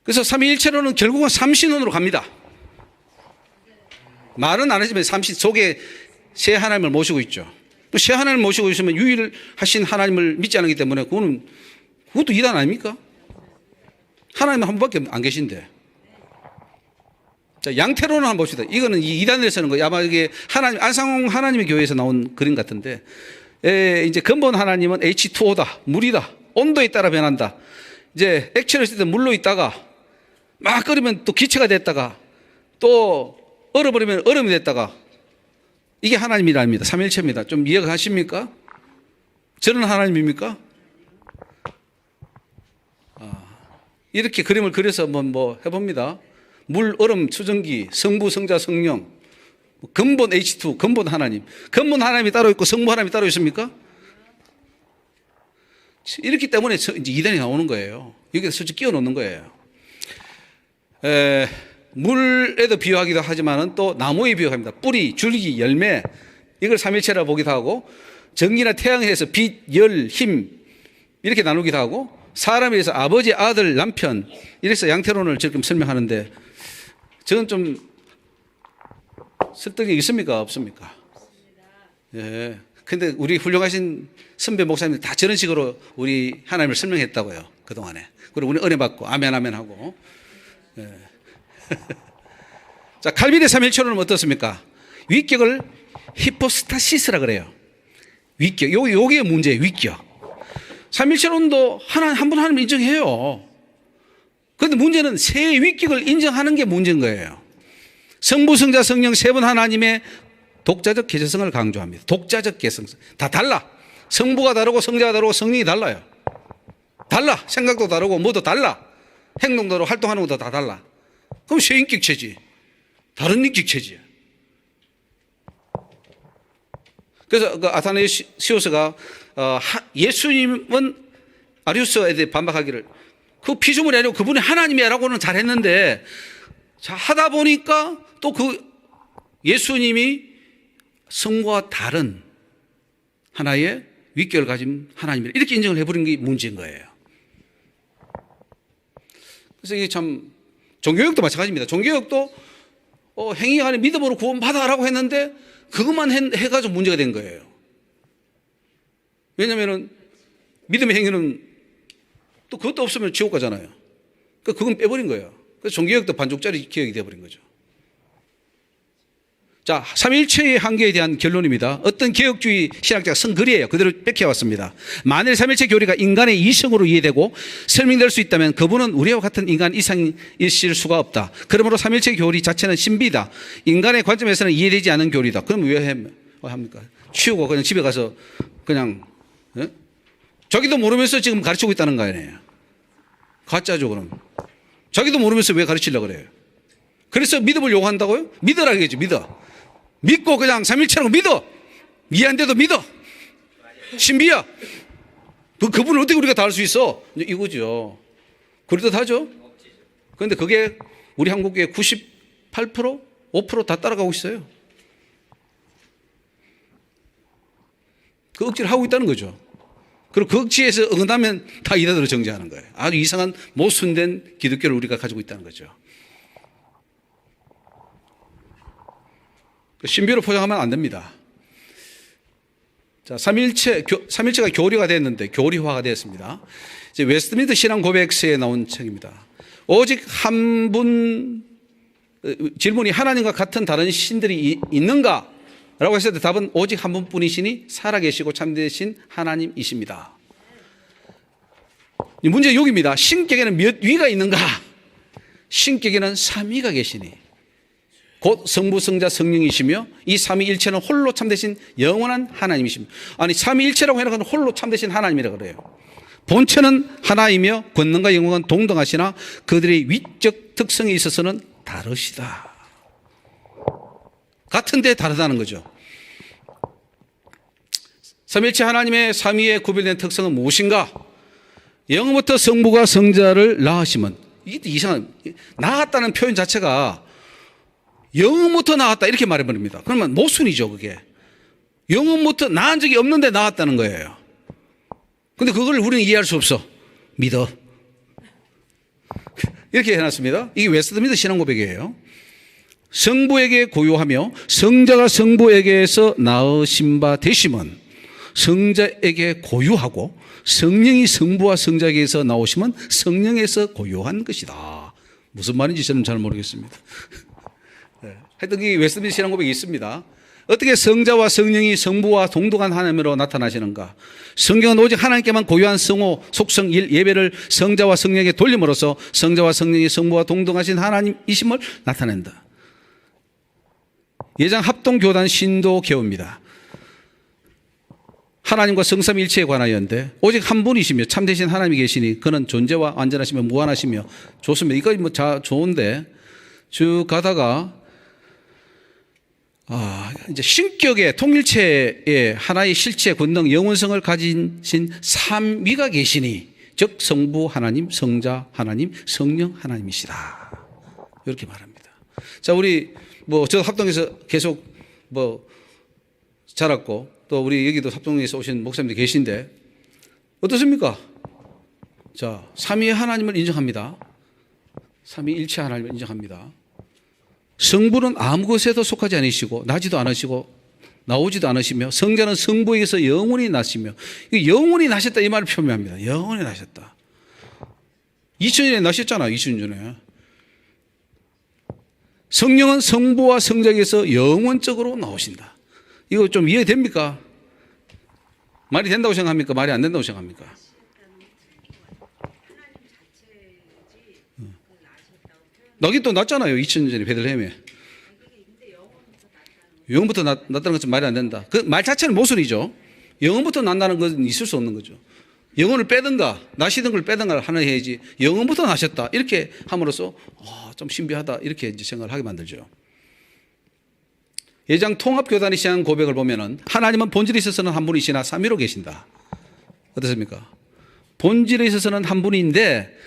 그래서 삼위일체로는 결국은 삼신론으로 갑니다. 말은 안 하지만 삼신 속에 세 하나님을 모시고 있죠. 새 하나님을 모시고 있으면 유일하신 하나님을 믿지 않기 때문에 그것도 이단 아닙니까? 하나님은 한 분밖에 안 계신데. 자, 양태론을 한번 봅시다. 이거는 이 이단에서 하는 거예요. 아마 이게 안상홍 하나님의 교회에서 나온 그림 같은데, 이제 근본 하나님은 H2O다. 물이다. 온도에 따라 변한다. 이제 액체를 있을 때 물로 있다가 막 끓이면 또 기체가 됐다가 또 얼어버리면 얼음이 됐다가 이게 하나님이랍니다. 삼일체입니다. 좀 이해가 가십니까? 저는 하나님입니까? 이렇게 그림을 그려서 한번 뭐 해봅니다. 물, 얼음, 수증기, 성부, 성자, 성령, 근본 H2, 근본 하나님. 근본 하나님이 따로 있고 성부 하나님이 따로 있습니까? 이렇기 때문에 이제 이단이 나오는 거예요. 여기다 솔직히 끼워 놓는 거예요. 물에도 비유하기도 하지만은 또 나무에 비유합니다. 뿌리, 줄기, 열매, 이걸 삼일체라 보기도 하고, 전기나 태양에 해서 빛, 열, 힘, 이렇게 나누기도 하고, 사람에 의해서 아버지, 아들, 남편, 이래서 양태론을 지금 설명하는데, 저는 좀 설득이 있습니까? 없습니까? 예. 근데 우리 훌륭하신 선배 목사님들 다 저런 식으로 우리 하나님을 설명했다고요. 그동안에. 그리고 우리 은혜 받고, 아멘, 아멘 하고. 예. 자, 칼빈의 삼일체론은 어떻습니까? 위격을 히포스타시스라 그래요. 위격. 요게 문제예요. 위격. 삼일체론도 한 분 하나님 인정해요. 그런데 문제는 세 위격을 인정하는 게 문제인 거예요. 성부, 성자, 성령 세 분 하나님의 독자적 개체성을 강조합니다. 독자적 개성성. 다 달라. 성부가 다르고 성자가 다르고 성령이 달라요. 달라. 생각도 다르고 뭐도 달라. 행동도 다르고 활동하는 것도 다 달라. 그럼 세 인격체지. 다른 인격체지. 그래서 그 아타나시오스가 예수님은 아리우스에 대해 반박하기를 그 피조물이 아니고 그분이 하나님이라고는 잘했는데 자 하다 보니까 또 그 예수님이 성과 다른 하나의 위격을 가진 하나님이라 이렇게 인정을 해버린 게 문제인 거예요. 그래서 이게 참 종교개혁도 마찬가지입니다. 종교개혁도 행위가 아닌 믿음으로 구원받아라고 했는데 그것만 해가지고 문제가 된 거예요. 왜냐하면 믿음의 행위는 또 그것도 없으면 지옥 가잖아요. 그러니까 그건 빼버린 거예요. 그래서 종교개혁도 반쪽짜리 개혁이 되어버린 거죠. 자, 삼일체의 한계에 대한 결론입니다. 어떤 개혁주의 신학자가 쓴 글이에요. 그대로 뺏겨왔습니다. 만일 삼일체 교리가 인간의 이성으로 이해되고 설명될 수 있다면 그분은 우리와 같은 인간 이상이실 수가 없다. 그러므로 삼일체 교리 자체는 신비다. 인간의 관점에서는 이해되지 않는 교리다. 그럼 왜 합니까? 치우고 그냥 집에 가서 그냥 자기도 모르면서 지금 가르치고 있다는 거 아니에요. 가짜죠 그럼. 자기도 모르면서 왜 가르치려고 그래요. 그래서 믿음을 요구한다고요? 믿으라 그러겠죠. 믿고 그냥 삼일체라고 믿어. 이해한데도 믿어. 신비야. 그분을 어떻게 우리가 다 알 수 있어? 이거죠. 그렇듯하죠. 그런데 그게 우리 한국의 98%? 5% 다 따라가고 있어요. 그 억지를 하고 있다는 거죠. 그리고 그 억지에서 응하면 다 이단으로 정죄하는 거예요. 아주 이상한 모순된 기독교를 우리가 가지고 있다는 거죠. 신비로 포장하면 안 됩니다. 자, 삼일체가 교리가 됐는데 교리화가 되었습니다. 이제 웨스트민스터 신앙 고백서에 나온 책입니다. 오직 한 분, 질문이 하나님과 같은 다른 신들이 있는가? 라고 했을 때 답은 오직 한 분뿐이시니 살아계시고 참되신 하나님이십니다. 문제 여기입니다. 신격에는 몇 위가 있는가? 신격에는 삼위가 계시니 곧 성부, 성자, 성령이시며 이 삼위일체는 홀로 참되신 영원한 하나님이십니다. 아니 삼위일체라고 해놓고 홀로 참되신 하나님이라 그래요. 본체는 하나이며 권능과 영광은 동등하시나 그들의 위적 특성에 있어서는 다르시다. 같은데 다르다는 거죠. 삼일체 하나님의 삼위에 구별된 특성은 무엇인가? 영부터 성부가 성자를 낳으시면 이게 이상한 낳았다는 표현 자체가 영부터 낳았다 이렇게 말해버립니다. 그러면 모순이죠 그게. 영부터 낳은 적이 없는데 낳았다는 거예요. 근데 그걸 우리는 이해할 수 없어. 믿어. 이렇게 해놨습니다. 이게 웨스트민스터 신앙 고백이에요. 성부에게 고요하며 성자가 성부에게서 낳으신 바 되심은 성자에게 고유하고 성령이 성부와 성자에게서 나오시면 성령에서 고유한 것이다. 무슨 말인지 저는 잘 모르겠습니다. 네. 하여튼 이 웨스트민스터 신앙 고백이 있습니다. 어떻게 성자와 성령이 성부와 동등한 하나님으로 나타나시는가? 성경은 오직 하나님께만 고유한 성호, 속성, 일, 예배를 성자와 성령에게 돌림으로써 성자와 성령이 성부와 동등하신 하나님이심을 나타낸다. 예장 합동교단 신도교입니다. 하나님과 성삼일체에 관하여인데 오직 한 분이시며 참되신 하나님이 계시니 그는 존재와 완전하시며 무한하시며 좋습니다. 이거 뭐 좋은데 쭉 가다가 이제 신격의 통일체의 하나의 실체, 권능, 영원성을 가지신 삼위가 계시니 즉 성부 하나님, 성자 하나님, 성령 하나님이시다. 이렇게 말합니다. 자, 우리 저 합동에서 계속 자랐고 또 우리 여기도 합동에서 오신 목사님들 계신데 어떻습니까? 자, 삼위의 하나님을 인정합니다. 삼위일체 하나님을 인정합니다. 성부는 아무 것에도 속하지 않으시고 나지도 않으시고 나오지도 않으시며 성자는 성부에게서 영원히 나시며 영원히 나셨다 이 말을 표명합니다. 영원히 나셨다. 2000년에 나셨잖아. 2000년 전에. 성령은 성부와 성자에게서 영원적으로 나오신다. 이거 좀 이해됩니까? 말이 된다고 생각합니까? 말이 안 된다고 생각합니까? 나긴 또 났잖아요. 2000년 전에 베들레헴에. 영원부터 났다는 것은 말이 안 된다. 그 말 자체는 모순이죠. 영원부터 난다는 건 있을 수 없는 거죠. 영혼을 빼든가 나시던 걸 빼든가 하나 해야지 영원부터 나셨다 이렇게 함으로써 좀 신비하다 이렇게 이제 생각을 하게 만들죠. 예장 통합교단이 시작한 고백을 보면은 하나님은 본질에 있어서는 한 분이시나 삼위로 계신다. 어떻습니까? 본질에 있어서는 한 분인데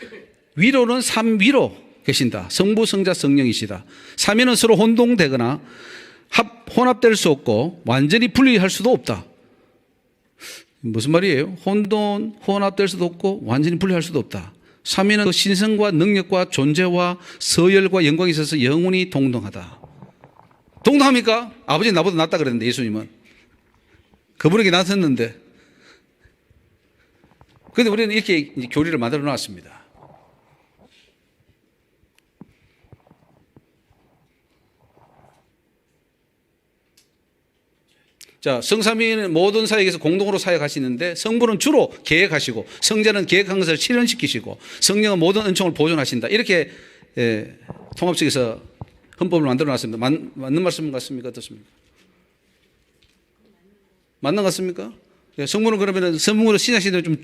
위로는 삼위로 계신다. 성부, 성자, 성령이시다. 삼위는 서로 혼동되거나 혼합될 수 없고 완전히 분리할 수도 없다. 무슨 말이에요? 혼합될 수도 없고 완전히 분리할 수도 없다. 삼위는 그 신성과 능력과 존재와 서열과 영광에 있어서 영원히 동등하다. 동등합니까? 아버지 나보다 낫다 그랬는데 예수님은. 그분에게 나섰는데. 그런데 우리는 이렇게 교리를 만들어 놨습니다. 자, 성삼위는 모든 사역에서 공동으로 사역하시는데 성부는 주로 계획하시고 성자는 계획한 것을 실현시키시고 성령은 모든 은총을 보존하신다. 이렇게 통합식에서 헌법을 만들어 놨습니다. 맞는 말씀 같습니까? 어떻습니까? 맞는 것 같습니까? 성부는 그러면 성부는 신약시대에 좀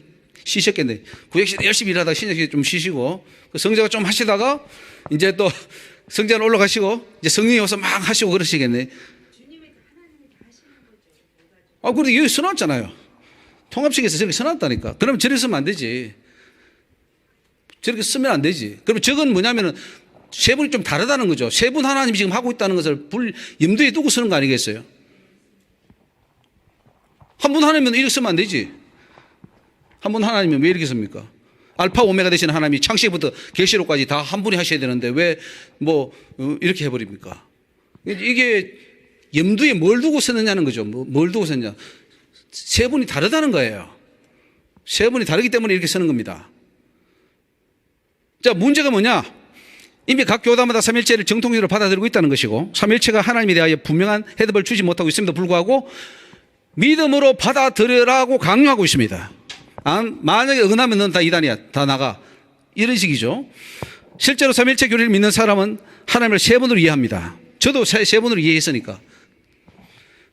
쉬셨겠네. 구약시대 열심히 일하다가 신약시대 좀 쉬시고 성자가 좀 하시다가 이제 또 성자는 올라가시고 이제 성령이 와서 막 하시고 그러시겠네. 그런데 여기 써놨잖아요. 통합식에서 저렇게 써놨다니까. 그러면 저렇게 쓰면 안 되지. 저렇게 쓰면 안 되지. 그러면 저건 뭐냐면은 세 분이 좀 다르다는 거죠. 세 분 하나님이 지금 하고 있다는 것을 염두에 두고 쓰는 거 아니겠어요? 한 분 하나님은 이렇게 쓰면 안 되지. 한 분 하나님은 왜 이렇게 씁니까? 알파 오메가 되시는 하나님이 창세기부터 계시록까지 다 한 분이 하셔야 되는데 왜 이렇게 해버립니까? 이게 염두에 뭘 두고 쓰느냐는 거죠. 뭘 두고 쓰느냐. 세 분이 다르다는 거예요. 세 분이 다르기 때문에 이렇게 쓰는 겁니다. 자, 문제가 뭐냐? 이미 각 교단마다 삼일체를 정통적으로 받아들이고 있다는 것이고 삼일체가 하나님에 대하여 분명한 해답을 주지 못하고 있음에도 불구하고 믿음으로 받아들여라고 강요하고 있습니다. 만약에 어긋나면 넌 다 이단이야. 다 나가. 이런 식이죠. 실제로 삼일체 교리를 믿는 사람은 하나님을 세 분으로 이해합니다. 저도 세 분으로 이해했으니까.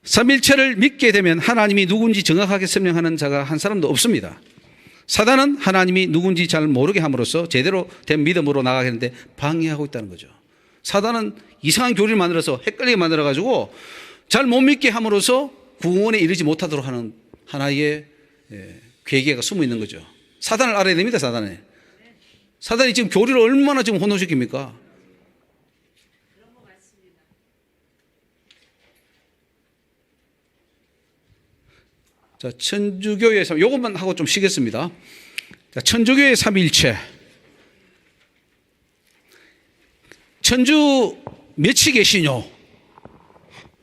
삼일체를 믿게 되면 하나님이 누군지 정확하게 설명하는 자가 한 사람도 없습니다. 사단은 하나님이 누군지 잘 모르게 함으로써 제대로 된 믿음으로 나가겠는데 방해하고 있다는 거죠. 사단은 이상한 교리를 만들어서 헷갈리게 만들어가지고 잘 못 믿게 함으로써 구원에 이르지 못하도록 하는 하나의 괴계가 숨어 있는 거죠. 사단을 알아야 됩니다. 사단이 지금 교리를 얼마나 지금 혼동시킵니까? 자, 천주교의 요것만 하고 좀 쉬겠습니다. 자, 천주교의 삼위일체. 천주 몇이 계시뇨?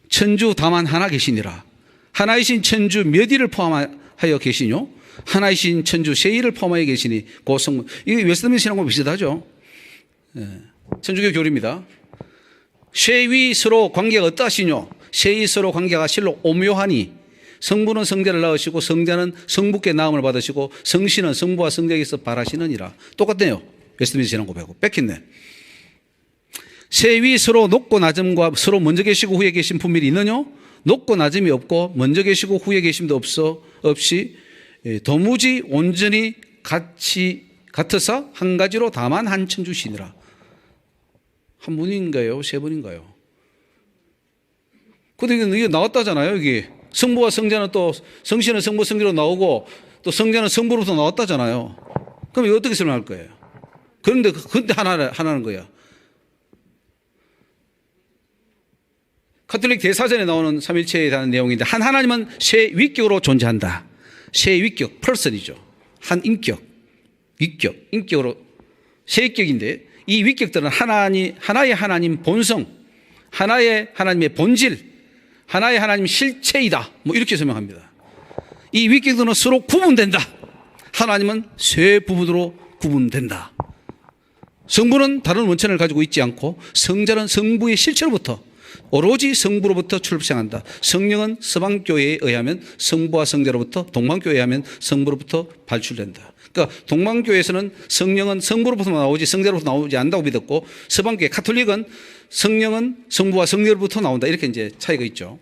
천주 다만 하나 계시니라. 하나이신 천주 몇 위를 포함하여 계시뇨? 하나이신 천주 세 위를 포함하여 계시니 그 성부. 이게 웨스트민스터 신앙과 비슷하죠. 천주교 교리입니다. 쉐위 서로 관계가 어떠하시뇨? 쉐위 서로 관계가 실로 오묘하니 성부는 성자를 낳으시고 성자는 성부께 낳음을 받으시고 성신은 성부와 성자에게서 발하시느니라. 똑같네요. 웨스트민스터 신앙 고백하고 뺏겼네. 쉐위 서로 높고 낮음과 서로 먼저 계시고 후에 계신 분밀이 있느뇨? 높고 낮음이 없고 먼저 계시고 후에 계심도 없이 도무지 온전히 같으사 한 가지로 다만 한 천주시니라. 한 분인가요? 세 분인가요? 근데 이게 나왔다잖아요. 이게 성부와 성자는 또 성신은 성부 성자로 나오고 또 성자는 성부로부터 나왔다잖아요. 그럼 이거 어떻게 설명할 거예요? 그런데 하나는 거야. 카톨릭 대사전에 나오는 삼일체에 대한 내용인데 한 하나님은 세 위격으로 존재한다. 세 위격, 퍼슨이죠. 한 인격, 위격, 인격으로 세 위격인데 이 위격들은 하나의 하나님 본성, 하나의 하나님의 본질, 하나의 하나님 실체이다. 뭐 이렇게 설명합니다. 이 위격들은 서로 구분된다. 하나님은 세 부분으로 구분된다. 성부는 다른 원천을 가지고 있지 않고 성자는 성부의 실체로부터 오로지 성부로부터 출생한다. 성령은 서방교회에 의하면 성부와 성자로부터, 동방교회에 의하면 성부로부터 발출된다. 그러니까 동방교회에서는 성령은 성부로부터 나오지 성자로부터 나오지 않는다고 믿었고, 서방교회 카톨릭은 성령은 성부와 성자로부터 나온다. 이렇게 이제 차이가 있죠.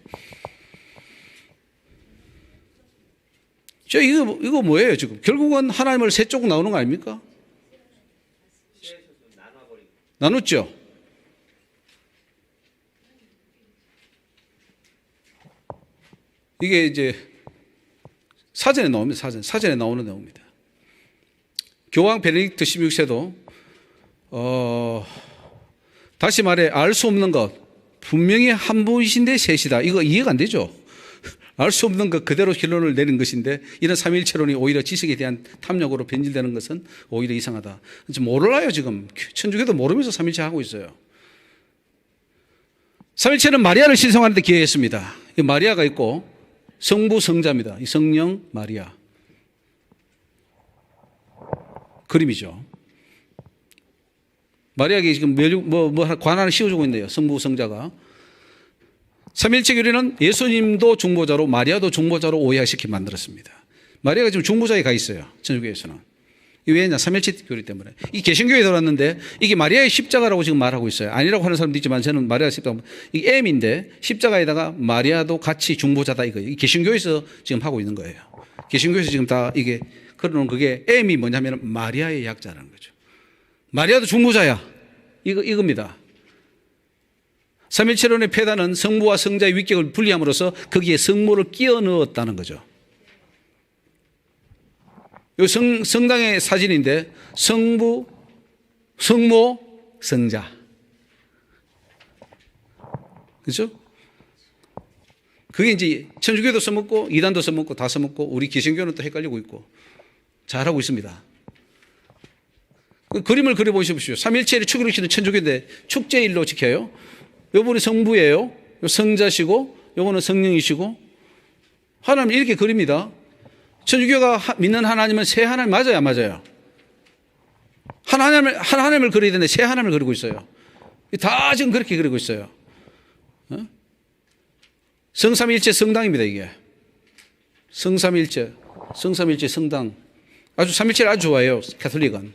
이거 뭐예요 지금? 결국은 하나님을 세 쪽 나오는 거 아닙니까? 나눴죠. 이게 이제 사전에 나옵니다. 사전에 나오는 내용입니다. 교황 베네딕트 16세도 다시 말해 알 수 없는 것 분명히 한 분이신데 셋이다. 이거 이해가 안 되죠. 알 수 없는 것 그대로 결론을 내는 것인데 이런 삼위일체론이 오히려 지식에 대한 탐욕으로 변질되는 것은 오히려 이상하다. 몰라요 지금. 천주교도 모르면서 삼위일체 하고 있어요. 삼위일체는 마리아를 신성하는 데 기여했습니다. 마리아가 있고 성부 성자입니다. 이 성령 마리아 그림이죠. 마리아에게 지금 관한을 씌워주고 있네요. 성부 성자가. 삼일체 교리는 예수님도 중보자로 마리아도 중보자로 오해시켜 만들었습니다. 마리아가 지금 중보자에 가 있어요. 천주교에서는. 이 왜냐? 삼일체 교리 때문에. 이 개신교에 들어왔는데 이게 마리아의 십자가라고 지금 말하고 있어요. 아니라고 하는 사람도 있지만 저는 마리아 십자가. 이게 M인데 십자가에다가 마리아도 같이 중보자다 이거예요. 이 개신교에서 지금 하고 있는 거예요. 개신교에서 지금 다 이게 그러는 그게 M이 뭐냐면 마리아의 약자라는 거죠. 마리아도 중보자야. 이겁니다. 삼일체론의 폐단은 성부와 성자의 위격을 분리함으로써 거기에 성모를 끼워 넣었다는 거죠. 이 성당의 사진인데 성부, 성모, 성자. 그렇죠? 그게 이제 천주교도 써먹고 이단도 써먹고 다 써먹고 우리 기성교는 또 헷갈리고 있고 잘하고 있습니다. 그 그림을 그려보십시오. 삼일체를 축일로 치는 천주교인데 축제일로 지켜요. 요분이 성부예요. 요 성자시고 요거는 성령이시고 하나님 이렇게 그립니다. 천주교가 믿는 하나님은 세 하나님 맞아요, 안 맞아요? 한 하나님을 그려야 되는데 세 하나님을 그리고 있어요. 다 지금 그렇게 그리고 있어요. 성삼일체 성당입니다, 이게. 성삼일체 성당. 아주 삼일체를 아주 좋아해요, 가톨릭은.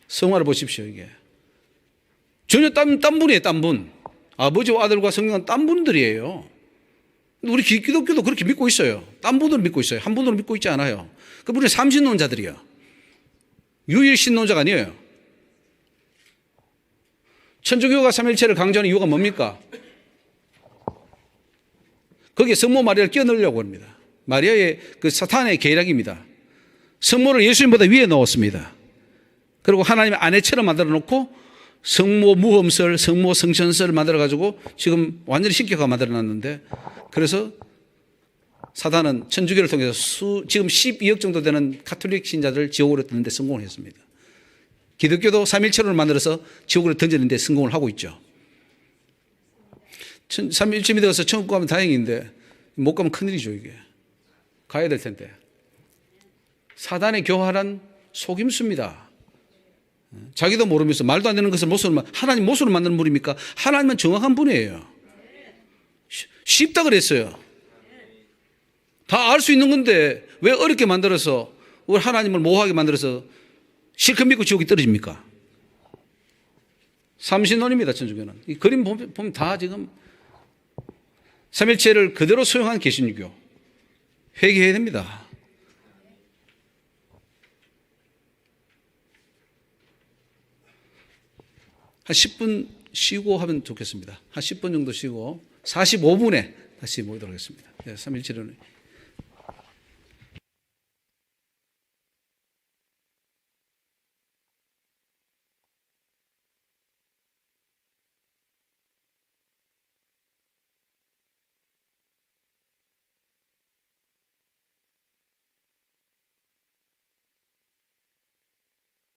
성화를 보십시오, 이게. 전혀 딴 분이에요, 딴 분. 아버지와 아들과 성령은 딴 분들이에요. 우리 기독교도 그렇게 믿고 있어요. 딴 분으로 믿고 있어요. 한 분으로 믿고 있지 않아요. 그분이 삼신론자들이에요. 유일신론자가 아니에요. 천주교가 삼일체를 강조하는 이유가 뭡니까? 거기에 성모 마리아를 끼워 넣으려고 합니다. 마리아의 그 사탄의 계략입니다. 성모를 예수님보다 위에 넣었습니다. 그리고 하나님의 아내처럼 만들어 놓고 성모 무험설, 성모 성천설을 만들어가지고 지금 완전히 신격화가 만들어놨는데 그래서 사단은 천주교를 통해서 지금 12억 정도 되는 가톨릭 신자들을 지옥으로 던는데 성공을 했습니다. 기독교도 삼일체론을 만들어서 지옥으로 던지는데 성공을 하고 있죠. 삼일체 믿어서 천국 가면 다행인데 못 가면 큰일이죠, 이게. 가야 될 텐데. 사단의 교활한 속임수입니다. 자기도 모르면서 말도 안 되는 것을 못으로, 하나님 못으로 만드는 분입니까? 하나님은 정확한 분이에요. 쉽다 그랬어요. 다 알 수 있는 건데 왜 어렵게 만들어서 우리 하나님을 모호하게 만들어서 실컷 믿고 지옥에 떨어집니까? 삼신론입니다, 천주교는. 이 그림 보면 다 지금 삼일체를 그대로 수용한 개신교. 회개해야 됩니다. 한 10분 쉬고 하면 좋겠습니다. 한 10분 정도 쉬고 45분에 다시 모이도록 하겠습니다. 3.17은